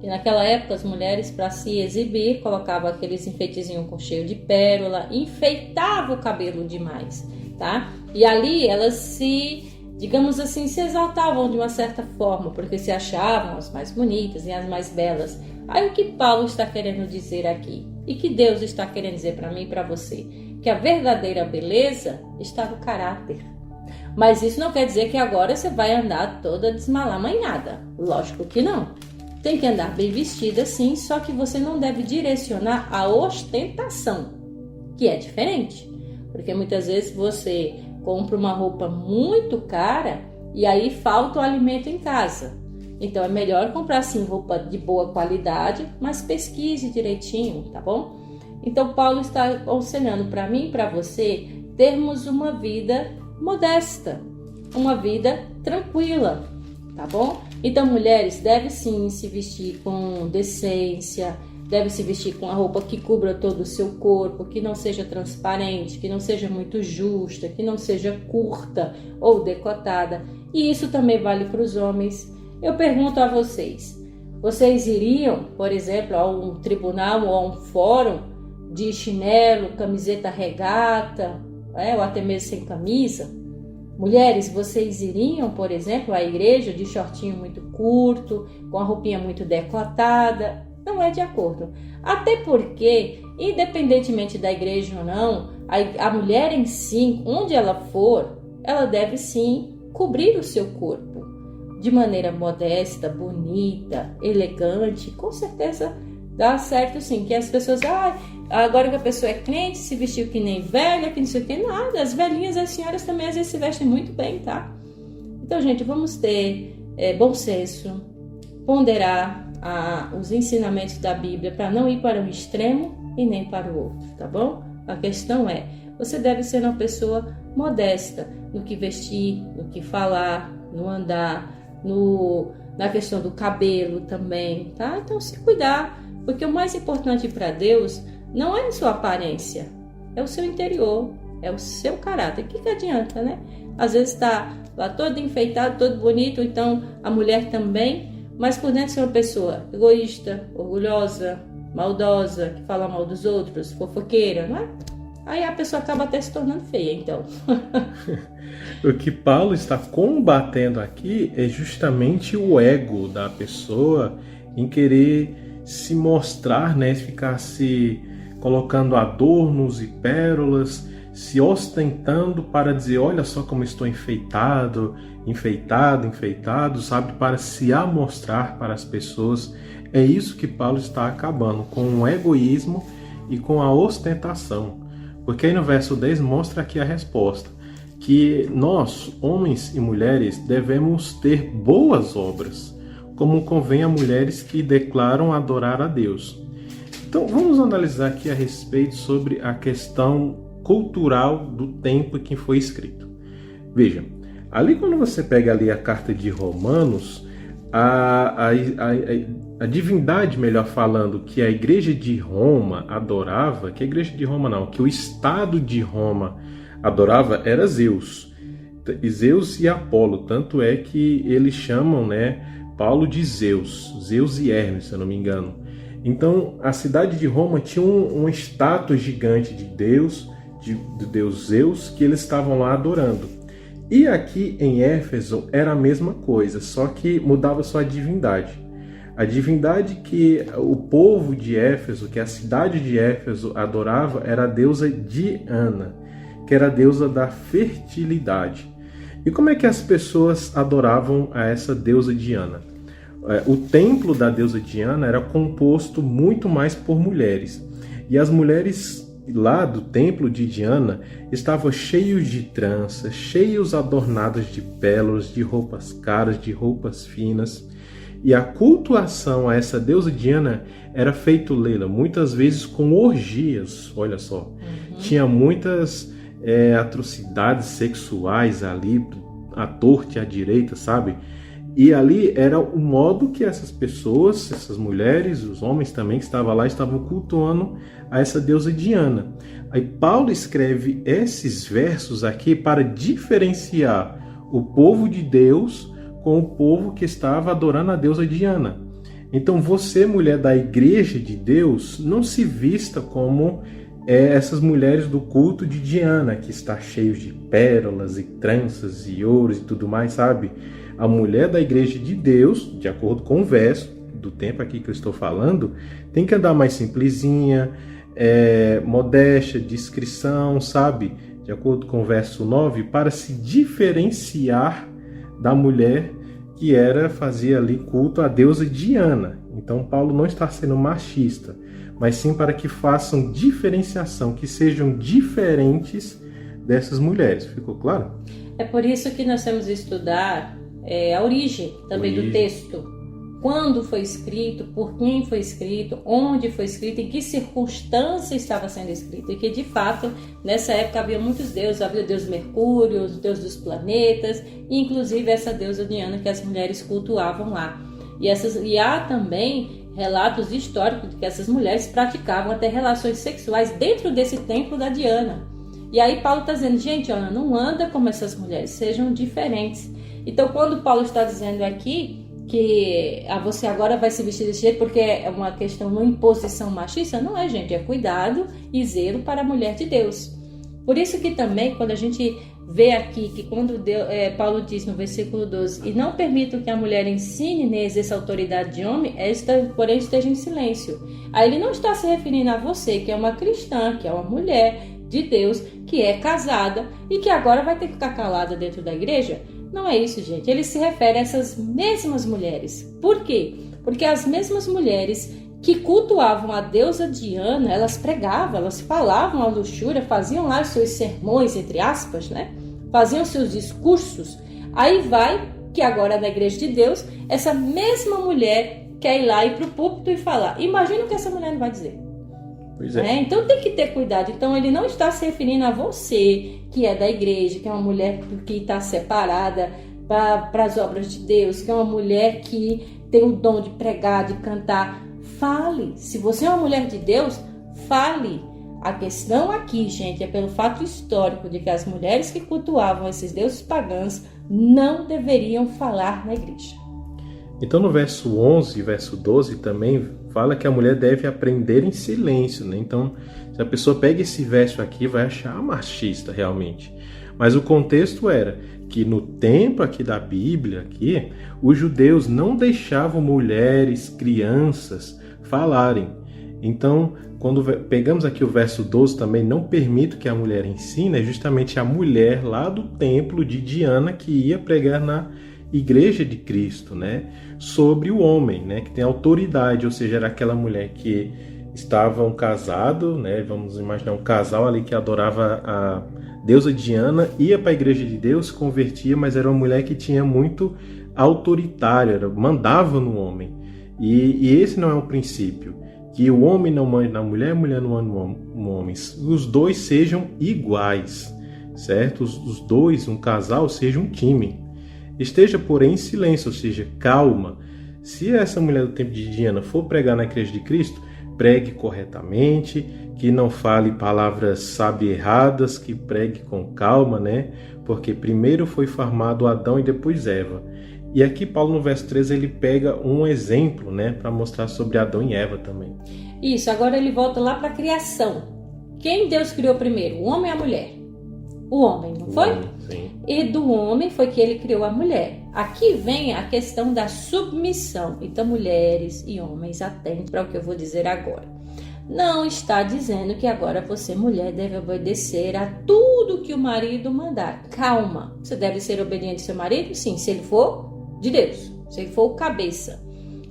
E naquela época as mulheres, para se exibir, colocavam aqueles enfeitezinhos com cheio de pérola, enfeitavam o cabelo demais, tá? E ali elas se, digamos assim, se exaltavam de uma certa forma, porque se achavam as mais bonitas e as mais belas. Aí o que Paulo está querendo dizer aqui? E que Deus está querendo dizer para mim e para você? Que a verdadeira beleza está no caráter. Mas isso não quer dizer que agora você vai andar toda desmalamanhada. Lógico que não. Tem que andar bem vestida sim, só que você não deve direcionar a ostentação, que é diferente. Porque muitas vezes você compra uma roupa muito cara e aí falta o alimento em casa. Então é melhor comprar sim roupa de boa qualidade, mas pesquise direitinho, tá bom? Então Paulo está aconselhando para mim e para você termos uma vida modesta, uma vida tranquila, tá bom? Então mulheres devem sim se vestir com decência, devem se vestir com a roupa que cubra todo o seu corpo, que não seja transparente, que não seja muito justa, que não seja curta ou decotada. E isso também vale para os homens. Eu pergunto a vocês, vocês iriam, por exemplo, a um tribunal ou a um fórum de chinelo, camiseta regata, ou até mesmo sem camisa. Mulheres, vocês iriam, por exemplo, à igreja de shortinho muito curto, com a roupinha muito decotada? Não é de acordo. Até porque, independentemente da igreja ou não, a mulher em si, onde ela for, ela deve sim cobrir o seu corpo de maneira modesta, bonita, elegante. Com certeza dá certo sim, que as pessoas, agora que a pessoa é crente, se vestiu que nem velha, que não sei o que, nada. As velhinhas, as senhoras também às vezes se vestem muito bem, tá? Então, gente, vamos ter bom senso, ponderar os ensinamentos da Bíblia para não ir para um extremo e nem para o outro, tá bom? A questão é, você deve ser uma pessoa modesta no que vestir, no que falar, no andar, na questão do cabelo também, tá? Então, se cuidar, porque o mais importante para Deus não é a sua aparência, é o seu interior, é o seu caráter. O que adianta, né? Às vezes está lá todo enfeitado, todo bonito, então a mulher também, mas por dentro é uma pessoa egoísta, orgulhosa, maldosa, que fala mal dos outros, fofoqueira, não é? Aí a pessoa acaba até se tornando feia, então. O que Paulo está combatendo aqui é justamente o ego da pessoa em querer se mostrar, né? Ficar se colocando adornos e pérolas, se ostentando para dizer, olha só como estou enfeitado, sabe? Para se amostrar para as pessoas. É isso que Paulo está acabando, com o egoísmo e com a ostentação. Porque aí no verso 10 mostra aqui a resposta, que nós, homens e mulheres, devemos ter boas obras, como convém a mulheres que declaram adorar a Deus. Então vamos analisar aqui a respeito sobre a questão cultural do tempo em que foi escrito. Veja, ali quando você pega ali a carta de Romanos, a divindade, melhor falando, que a igreja de Roma adorava, que a igreja de Roma não, que o Estado de Roma adorava era Zeus. Zeus e Apolo, tanto é que eles chamam, né, Paulo de Zeus e Hermes, se eu não me engano. Então a cidade de Roma tinha uma estátua gigante de Deus, do deus Zeus, que eles estavam lá adorando. E aqui em Éfeso era a mesma coisa, só que mudava só a divindade. A divindade que o povo de Éfeso, que a cidade de Éfeso adorava, era a deusa Diana, que era a deusa da fertilidade. E como é que as pessoas adoravam a essa deusa Diana? O templo da deusa Diana era composto muito mais por mulheres. E as mulheres lá do templo de Diana estavam cheios de tranças, cheios adornados de pérolas, de roupas caras, de roupas finas. E a cultuação a essa deusa Diana era feito, Leila, muitas vezes com orgias, olha só. Tinha muitas atrocidades sexuais ali, à torta e à direita, sabe? E ali era o modo que essas pessoas, essas mulheres, os homens também que estavam lá, estavam cultuando a essa deusa Diana. Aí Paulo escreve esses versos aqui para diferenciar o povo de Deus com o povo que estava adorando a deusa Diana. Então você, mulher da igreja de Deus, não se vista como essas mulheres do culto de Diana, que está cheio de pérolas e tranças e ouros e tudo mais, sabe? A mulher da igreja de Deus, de acordo com o verso do tempo aqui que eu estou falando, tem que andar mais simplesinha, modéstia, discrição, sabe? De acordo com o verso 9, para se diferenciar da mulher que fazia ali culto à deusa Diana. Então Paulo não está sendo machista, mas sim para que façam diferenciação, que sejam diferentes dessas mulheres. Ficou claro? É por isso que nós temos que estudar a origem também do texto. Quando foi escrito, por quem foi escrito, onde foi escrito, em que circunstância estava sendo escrito. E que, de fato, nessa época havia muitos deuses. Havia o deus Mercúrio, o deus dos planetas, e inclusive essa deusa Diana que as mulheres cultuavam lá. E há também relatos históricos de que essas mulheres praticavam até relações sexuais dentro desse templo da Diana. E aí Paulo está dizendo, gente, olha, não anda como essas mulheres, sejam diferentes. Então, quando Paulo está dizendo aqui que você agora vai se vestir desse jeito porque é uma questão, uma imposição machista. Não é, gente, é cuidado e zelo para a mulher de Deus. Por isso que também, quando a gente vê aqui que quando Paulo diz no versículo 12, e não permitam que a mulher ensine nem exerça autoridade de homem, porém esteja em silêncio. Aí ele não está se referindo a você, que é uma cristã, que é uma mulher de Deus, que é casada e que agora vai ter que ficar calada dentro da igreja. Não é isso, gente. Ele se refere a essas mesmas mulheres. Por quê? Porque as mesmas mulheres que cultuavam a deusa Diana, elas pregavam, elas falavam a luxúria, faziam lá os seus sermões, entre aspas, né? Faziam seus discursos. Aí vai que agora na igreja de Deus, essa mesma mulher quer ir lá e ir para o púlpito e falar. Imagina o que essa mulher não vai dizer. Pois é. Então tem que ter cuidado. Então ele não está se referindo a você, que é da igreja, que é uma mulher que está separada para as obras de Deus, que é uma mulher que tem o dom de pregar, de cantar. Fale. Se você é uma mulher de Deus, fale. A questão aqui, gente, é pelo fato histórico de que as mulheres que cultuavam esses deuses pagãos não deveriam falar na igreja. Então no verso 11 e verso 12 também fala que a mulher deve aprender em silêncio, né? Então, se a pessoa pega esse verso aqui, vai achar machista realmente. Mas o contexto era que no tempo aqui da Bíblia, aqui, os judeus não deixavam mulheres, crianças falarem. Então, quando pegamos aqui o verso 12 também, não permito que a mulher ensine, é justamente a mulher lá do templo de Diana que ia pregar na igreja de Cristo, né? Sobre o homem, né? Que tem autoridade, ou seja, era aquela mulher que estavam casados, né? Vamos imaginar um casal ali que adorava a deusa Diana, ia para a igreja de Deus, se convertia, mas era uma mulher que tinha muito autoritária, mandava no homem. E esse não é um princípio, que o homem não mande na mulher, a mulher não mande no homem. Os dois sejam iguais, certo? Os dois, um casal, seja um time. Esteja, porém, em silêncio, ou seja, calma. Se essa mulher do tempo de Diana for pregar na igreja de Cristo, pregue corretamente, que não fale palavras sabe erradas, que pregue com calma, né? Porque primeiro foi formado Adão e depois Eva. E aqui Paulo no verso 13 ele pega um exemplo, né, para mostrar sobre Adão e Eva também. Isso, agora ele volta lá para a criação. Quem Deus criou primeiro, o homem ou a mulher? O homem, não foi? Sim. E do homem foi que ele criou a mulher. Aqui vem a questão da submissão. Então, mulheres e homens, atentem para o que eu vou dizer agora. Não está dizendo que agora você, mulher, deve obedecer a tudo que o marido mandar. Calma. Você deve ser obediente ao seu marido? Sim, se ele for de Deus, se ele for o cabeça.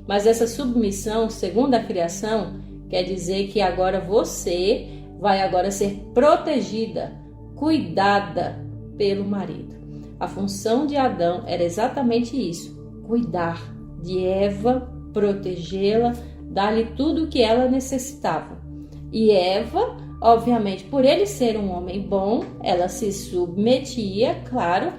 Mas essa submissão, segundo a criação, quer dizer que agora você vai agora ser protegida, cuidada pelo marido. A função de Adão era exatamente isso: cuidar de Eva, protegê-la, dar-lhe tudo o que ela necessitava. E Eva, obviamente, por ele ser um homem bom, ela se submetia, claro,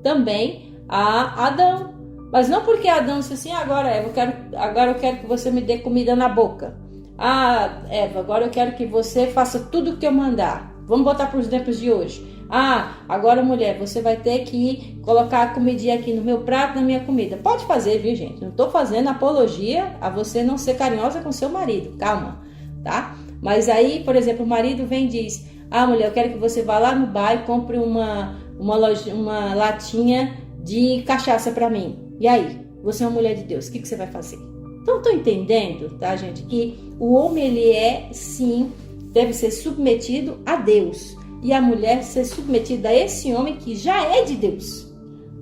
também a Adão. Mas não porque Adão disse assim: agora eu quero que você me dê comida na boca. Ah, Eva, agora eu quero que você faça tudo o que eu mandar. Vamos botar para os tempos de hoje. Ah, agora mulher, você vai ter que colocar a comidinha aqui no meu prato, na minha comida. Pode fazer, viu, gente? Não estou fazendo apologia a você não ser carinhosa com seu marido. Calma, tá? Mas aí, por exemplo, o marido vem e diz: ah, mulher, eu quero que você vá lá no bar e compre uma latinha de cachaça para mim. E aí? Você é uma mulher de Deus, o que você vai fazer? Então, estou entendendo, tá, gente? Que o homem, ele é, sim, deve ser submetido a Deus. E a mulher ser submetida a esse homem que já é de Deus,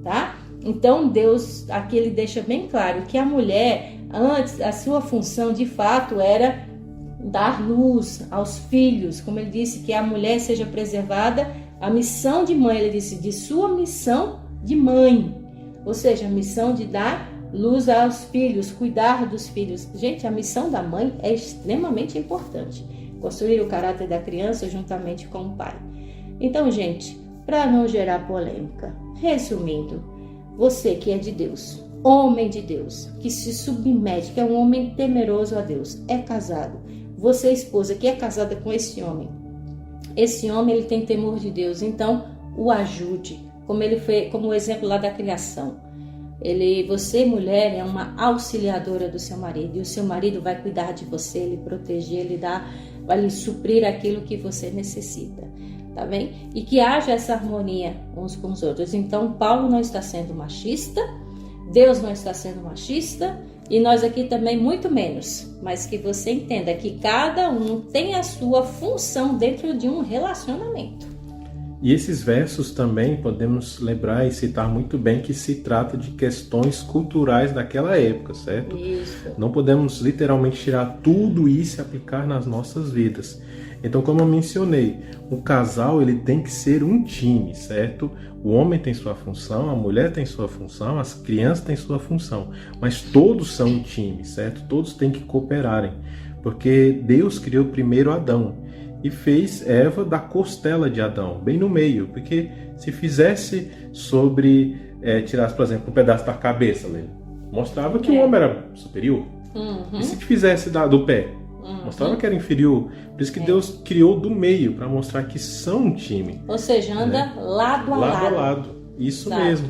tá? Então, Deus, aqui ele deixa bem claro que a mulher, antes, a sua função de fato era dar luz aos filhos. Como ele disse, que a mulher seja preservada, a missão de mãe, ele disse, de sua missão de mãe. Ou seja, a missão de dar luz aos filhos, cuidar dos filhos. Gente, a missão da mãe é extremamente importante. Construir o caráter da criança juntamente com o pai. Então, gente, para não gerar polêmica, resumindo, você que é de Deus, homem de Deus, que se submete, que é um homem temeroso a Deus, é casado. Você, esposa, que é casada com esse homem ele tem temor de Deus, então o ajude, como ele fez, como o exemplo lá da criação. Você, mulher, é uma auxiliadora do seu marido, e o seu marido vai cuidar de você, lhe proteger, vai lhe suprir aquilo que você necessita, tá bem? E que haja essa harmonia uns com os outros. Então, Paulo não está sendo machista, Deus não está sendo machista, e nós aqui também muito menos, mas que você entenda que cada um tem a sua função dentro de um relacionamento. E esses versos também podemos lembrar e citar muito bem que se trata de questões culturais daquela época, certo? Isso. Não podemos literalmente tirar tudo isso e aplicar nas nossas vidas. Então, como eu mencionei, o casal ele tem que ser um time, certo? O homem tem sua função, a mulher tem sua função, as crianças têm sua função, mas todos são um time, certo? Todos têm que cooperarem, porque Deus criou primeiro Adão e fez Eva da costela de Adão, bem no meio, porque se fizesse tirasse, por exemplo, um pedaço da cabeça, mostrava que o homem era superior. E se fizesse do pé, mostrava que era inferior. Por isso que Deus criou do meio, para mostrar que são um time. Ou seja, anda lado a lado. Isso Exato. mesmo.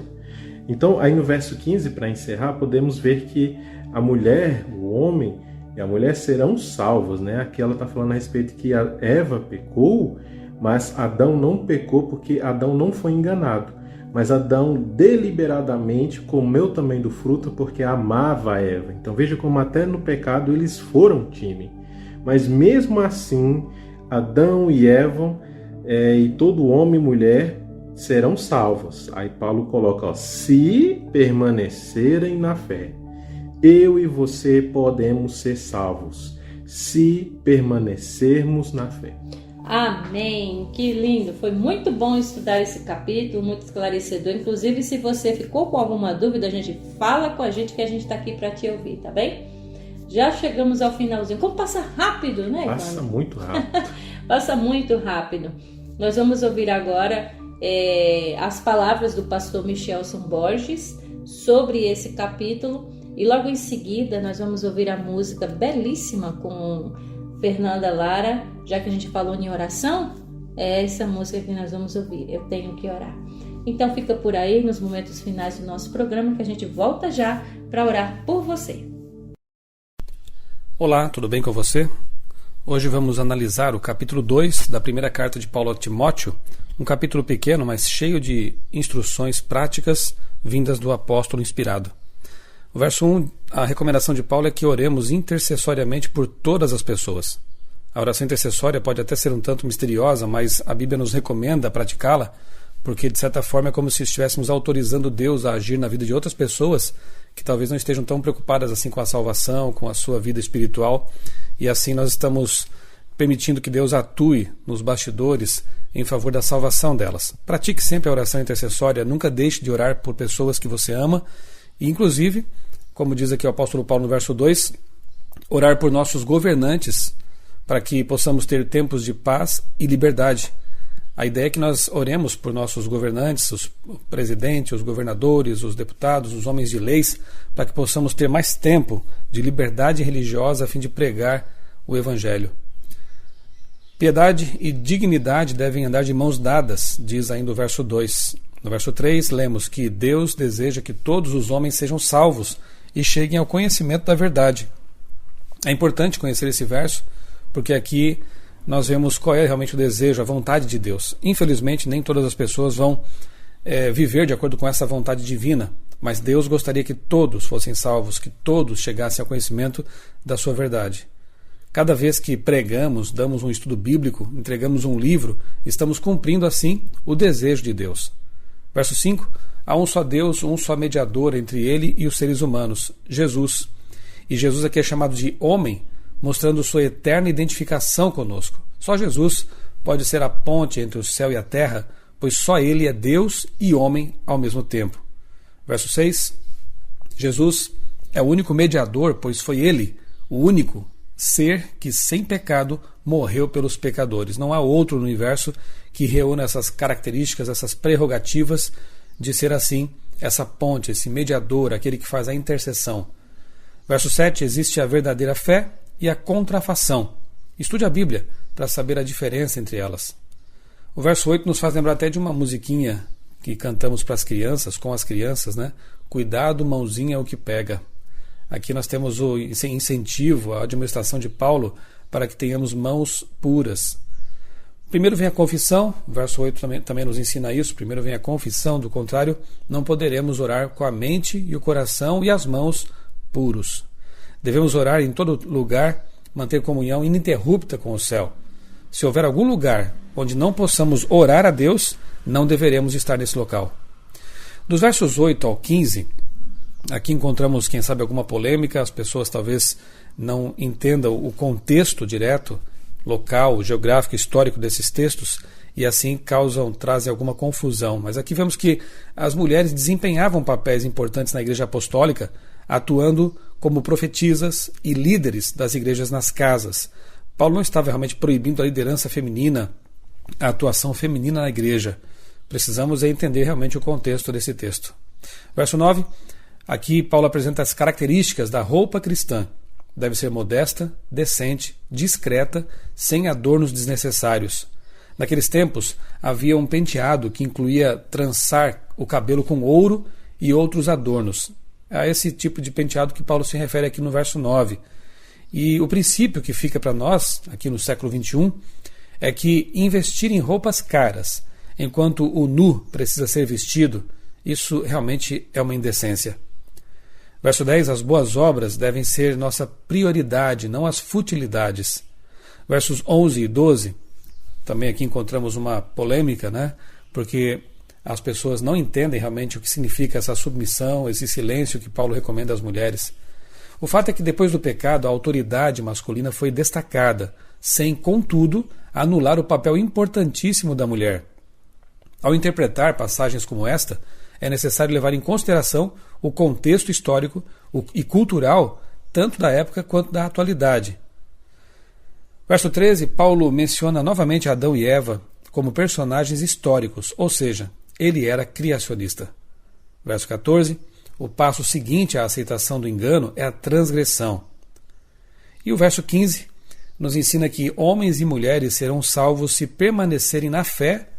Então, aí no verso 15, para encerrar, podemos ver que a mulher, o homem e a mulher serão salvos, né? Aqui ela está falando a respeito que a Eva pecou, mas Adão não pecou porque Adão não foi enganado. Mas Adão deliberadamente comeu também do fruto porque amava a Eva. Então veja como até no pecado eles foram time. Mas mesmo assim, Adão e Eva e todo homem e mulher serão salvos. Aí Paulo coloca, se permanecerem na fé. Eu e você podemos ser salvos se permanecermos na fé. Amém, que lindo, foi muito bom estudar esse capítulo, muito esclarecedor. Inclusive, se você ficou com alguma dúvida, a gente fala com a gente que a gente está aqui para te ouvir, tá bem? Já chegamos ao finalzinho. Como passa rápido, né? Passa muito rápido. Passa muito rápido. Nós vamos ouvir agora as palavras do pastor Michelson Borges sobre esse capítulo. E logo em seguida nós vamos ouvir a música belíssima com Fernanda Lara. Já que a gente falou em oração, é essa música que nós vamos ouvir, Eu Tenho Que Orar. Então fica por aí nos momentos finais do nosso programa que a gente volta já para orar por você. Olá, tudo bem com você? Hoje vamos analisar o capítulo 2 da primeira carta de Paulo a Timóteo, um capítulo pequeno, mas cheio de instruções práticas vindas do apóstolo inspirado. O verso 1, a recomendação de Paulo é que oremos intercessoriamente por todas as pessoas. A oração intercessória pode até ser um tanto misteriosa, mas a Bíblia nos recomenda praticá-la, porque de certa forma é como se estivéssemos autorizando Deus a agir na vida de outras pessoas que talvez não estejam tão preocupadas assim com a salvação, com a sua vida espiritual, e assim nós estamos permitindo que Deus atue nos bastidores em favor da salvação delas. Pratique sempre a oração intercessória, nunca deixe de orar por pessoas que você ama, e inclusive, como diz aqui o apóstolo Paulo no verso 2, orar por nossos governantes, para que possamos ter tempos de paz e liberdade. A ideia é que nós oremos por nossos governantes, os presidentes, os governadores, os deputados, os homens de leis, para que possamos ter mais tempo de liberdade religiosa a fim de pregar o Evangelho. Piedade e dignidade devem andar de mãos dadas, diz ainda o verso 2. No verso 3, lemos que Deus deseja que todos os homens sejam salvos e cheguem ao conhecimento da verdade. É importante conhecer esse verso, porque aqui nós vemos qual é realmente o desejo, a vontade de Deus. Infelizmente, nem todas as pessoas vão viver de acordo com essa vontade divina, mas Deus gostaria que todos fossem salvos, que todos chegassem ao conhecimento da sua verdade. Cada vez que pregamos, damos um estudo bíblico, entregamos um livro, estamos cumprindo assim o desejo de Deus. Verso 5, há um só Deus, um só mediador entre ele e os seres humanos, Jesus. E Jesus aqui é chamado de homem, mostrando sua eterna identificação conosco. Só Jesus pode ser a ponte entre o céu e a terra, pois só ele é Deus e homem ao mesmo tempo. Verso 6, Jesus é o único mediador, pois foi ele, o único ser que sem pecado morreu pelos pecadores. Não há outro no universo que reúna essas características, essas prerrogativas de ser assim, essa ponte, esse mediador, aquele que faz a intercessão. Verso 7, existe a verdadeira fé e a contrafação. Estude a Bíblia para saber a diferença entre elas. O verso 8 nos faz lembrar até de uma musiquinha que cantamos para as crianças, com as crianças, né? Cuidado, mãozinha é o que pega. Aqui nós temos o incentivo, a admoestação de Paulo para que tenhamos mãos puras. Primeiro vem a confissão, verso 8 também nos ensina isso. Primeiro vem a confissão, do contrário, não poderemos orar com a mente e o coração e as mãos puros. Devemos orar em todo lugar, manter comunhão ininterrupta com o céu. Se houver algum lugar onde não possamos orar a Deus, não deveremos estar nesse local. Dos versos 8 ao 15, aqui encontramos, quem sabe, alguma polêmica. As pessoas talvez não entendam o contexto direto, local, geográfico, histórico desses textos, e assim trazem alguma confusão. Mas aqui vemos que as mulheres desempenhavam papéis importantes na igreja apostólica, atuando como profetisas e líderes das igrejas nas casas. Paulo não estava realmente proibindo a liderança feminina, a atuação feminina na igreja. Precisamos entender realmente o contexto desse texto. Verso 9, aqui Paulo apresenta as características da roupa cristã. Deve ser modesta, decente, discreta, sem adornos desnecessários. Naqueles tempos, havia um penteado que incluía trançar o cabelo com ouro e outros adornos. É esse tipo de penteado que Paulo se refere aqui no verso 9. E o princípio que fica para nós, aqui no século XXI, é que investir em roupas caras, enquanto o nu precisa ser vestido, isso realmente é uma indecência. Verso 10, as boas obras devem ser nossa prioridade, não as futilidades. Versos 11 e 12, também aqui encontramos uma polêmica, né? Porque as pessoas não entendem realmente o que significa essa submissão, esse silêncio que Paulo recomenda às mulheres. O fato é que depois do pecado, a autoridade masculina foi destacada, sem, contudo, anular o papel importantíssimo da mulher. Ao interpretar passagens como esta, é necessário levar em consideração o contexto histórico e cultural, tanto da época quanto da atualidade. Verso 13, Paulo menciona novamente Adão e Eva como personagens históricos, ou seja, ele era criacionista. Verso 14, o passo seguinte à aceitação do engano é a transgressão. E o verso 15 nos ensina que homens e mulheres serão salvos se permanecerem na fé,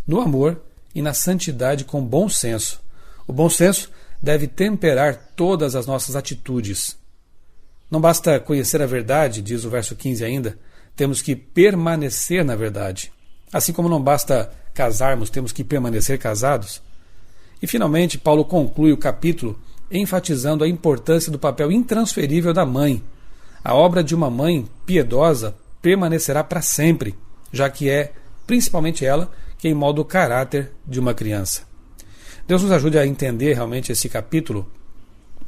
no amor e na santidade com bom senso. O bom senso deve temperar todas as nossas atitudes. Não basta conhecer a verdade, diz o verso 15 ainda, temos que permanecer na verdade. Assim como não basta casarmos, temos que permanecer casados. E finalmente, Paulo conclui o capítulo enfatizando a importância do papel intransferível da mãe. A obra de uma mãe piedosa permanecerá para sempre, já que é principalmente ela quem molda o caráter de uma criança. Deus nos ajude a entender realmente esse capítulo,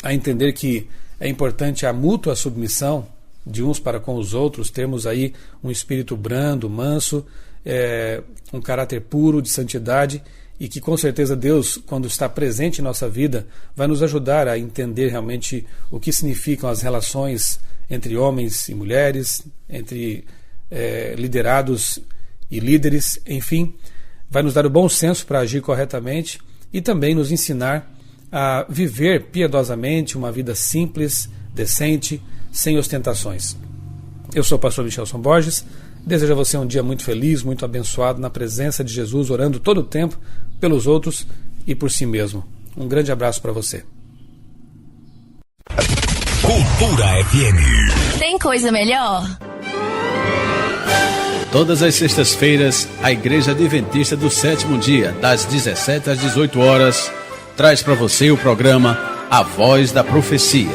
a entender que é importante a mútua submissão de uns para com os outros, termos aí um espírito brando, manso, um caráter puro de santidade, e que com certeza Deus, quando está presente em nossa vida, vai nos ajudar a entender realmente o que significam as relações entre homens e mulheres, entre liderados e líderes, enfim, vai nos dar o bom senso para agir corretamente e também nos ensinar a viver piedosamente uma vida simples, decente, sem ostentações. Eu sou o pastor Michelson Borges, desejo a você um dia muito feliz, muito abençoado na presença de Jesus, orando todo o tempo pelos outros e por si mesmo. Um grande abraço para você. Cultura FM. Tem coisa melhor? Todas as sextas-feiras, a Igreja Adventista do Sétimo Dia, das 17 às 18 horas, traz para você o programa A Voz da Profecia.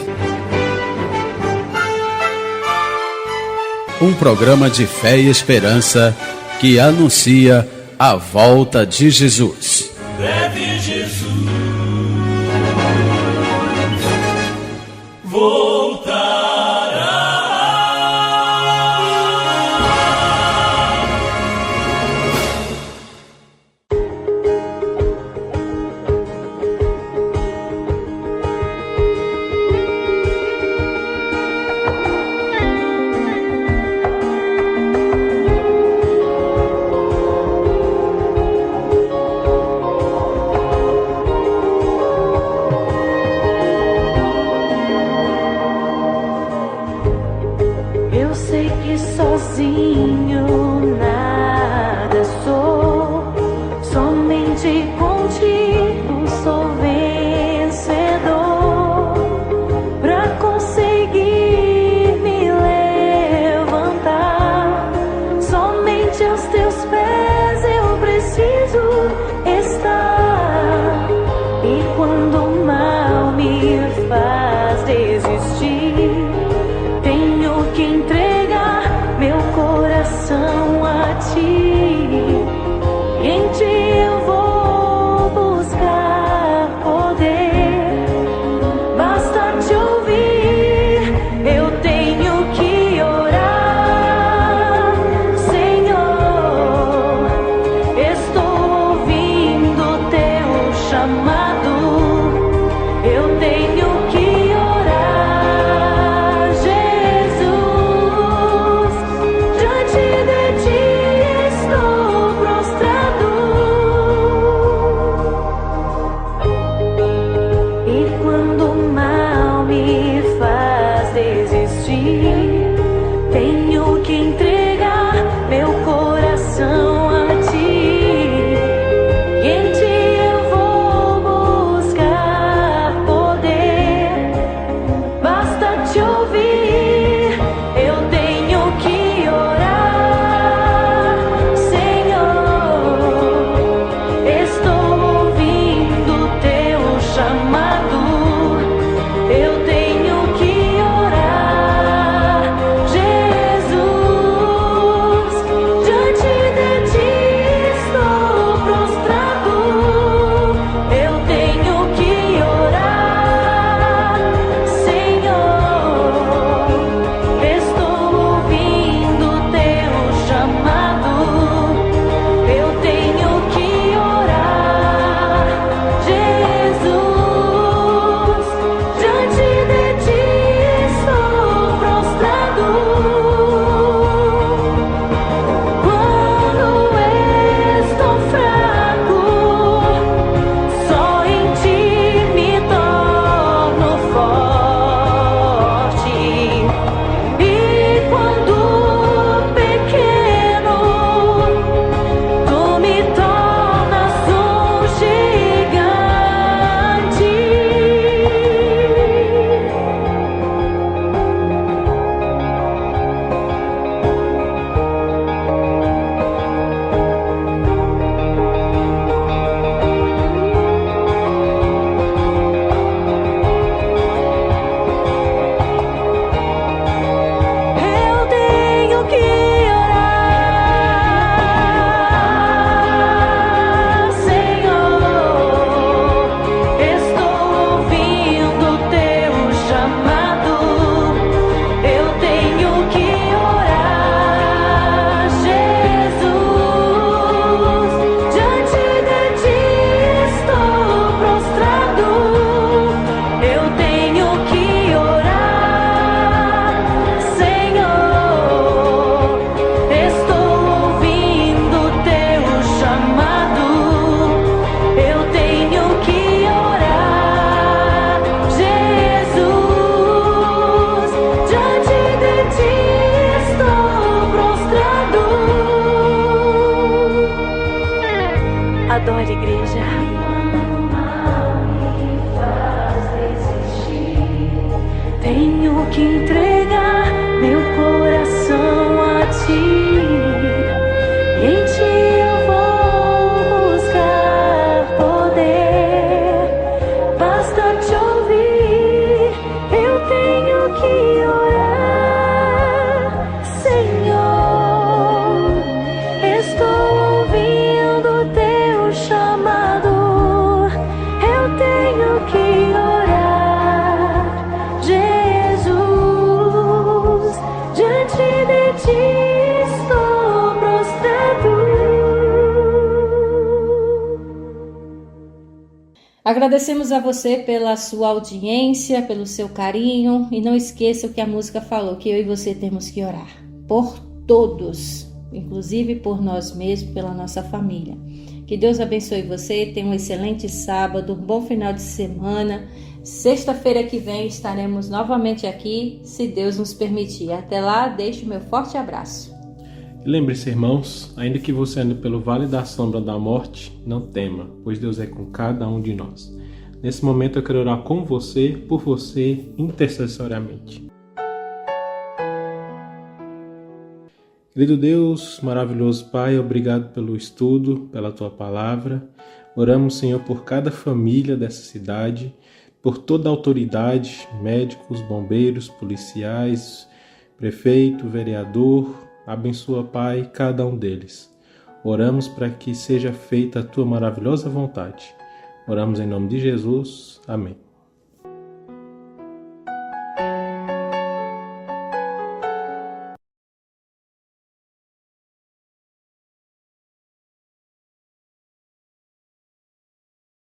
Um programa de fé e esperança que anuncia a volta de Jesus. Breve Jesus Eu sei que sozinho nada sou, somente contigo coração a ti, em ti eu vou buscar poder. Basta te ouvir, eu tenho que orar. Senhor, estou ouvindo teu chamado, eu tenho que orar. Jesus, diante de ti estou prostrado. E quando o mal me faz desistir, tenho que entregar meu coração a ti, e em ti eu vou buscar poder. Basta te ouvir, eu tenho que orar. Senhor, estou ouvindo teu chamado, eu tenho que orar. Jesus, diante de ti estou prostrado, eu tenho que orar. Senhor, estou ouvindo teu chamado, eu tenho que orar. Jesus, diante de ti estou prostrado. Quando estou fraco, só em ti me torno forte. E quando pequeno, tu me tornas um gigante. Eu tenho que orar. Senhor, estou ouvindo teu chamado, eu tenho que orar. Jesus, diante de ti estou prostrado, eu tenho que orar. Senhor, estou ouvindo teu chamado, eu tenho que orar. Jesus, diante de ti estou prostrado. Adore, igreja. Tenho que entregar meu coração a ti, e em ti eu vou buscar poder. Basta te ouvir, eu tenho que orar. Senhor, estou ouvindo teu chamado, eu tenho que orar. Jesus, diante de ti estou prostrado. Agradecemos a você pela sua audiência, pelo seu carinho, e não esqueça o que a música falou, que eu e você temos que orar por todos, inclusive por nós mesmos, pela nossa família. Que Deus abençoe você, tenha um excelente sábado, um bom final de semana. Sexta-feira que vem estaremos novamente aqui, se Deus nos permitir. Até lá, deixo o meu forte abraço. E lembre-se, irmãos, ainda que você ande pelo vale da sombra da morte, não tema, pois Deus é com cada um de nós. Nesse momento eu quero orar com você, por você, intercessoriamente. Querido Deus, maravilhoso Pai, obrigado pelo estudo, pela Tua Palavra. Oramos, Senhor, por cada família dessa cidade, por toda a autoridade, médicos, bombeiros, policiais, prefeito, vereador, Abençoa, Pai, cada um deles. Oramos para que seja feita a Tua maravilhosa vontade. Oramos em nome de Jesus. Amém.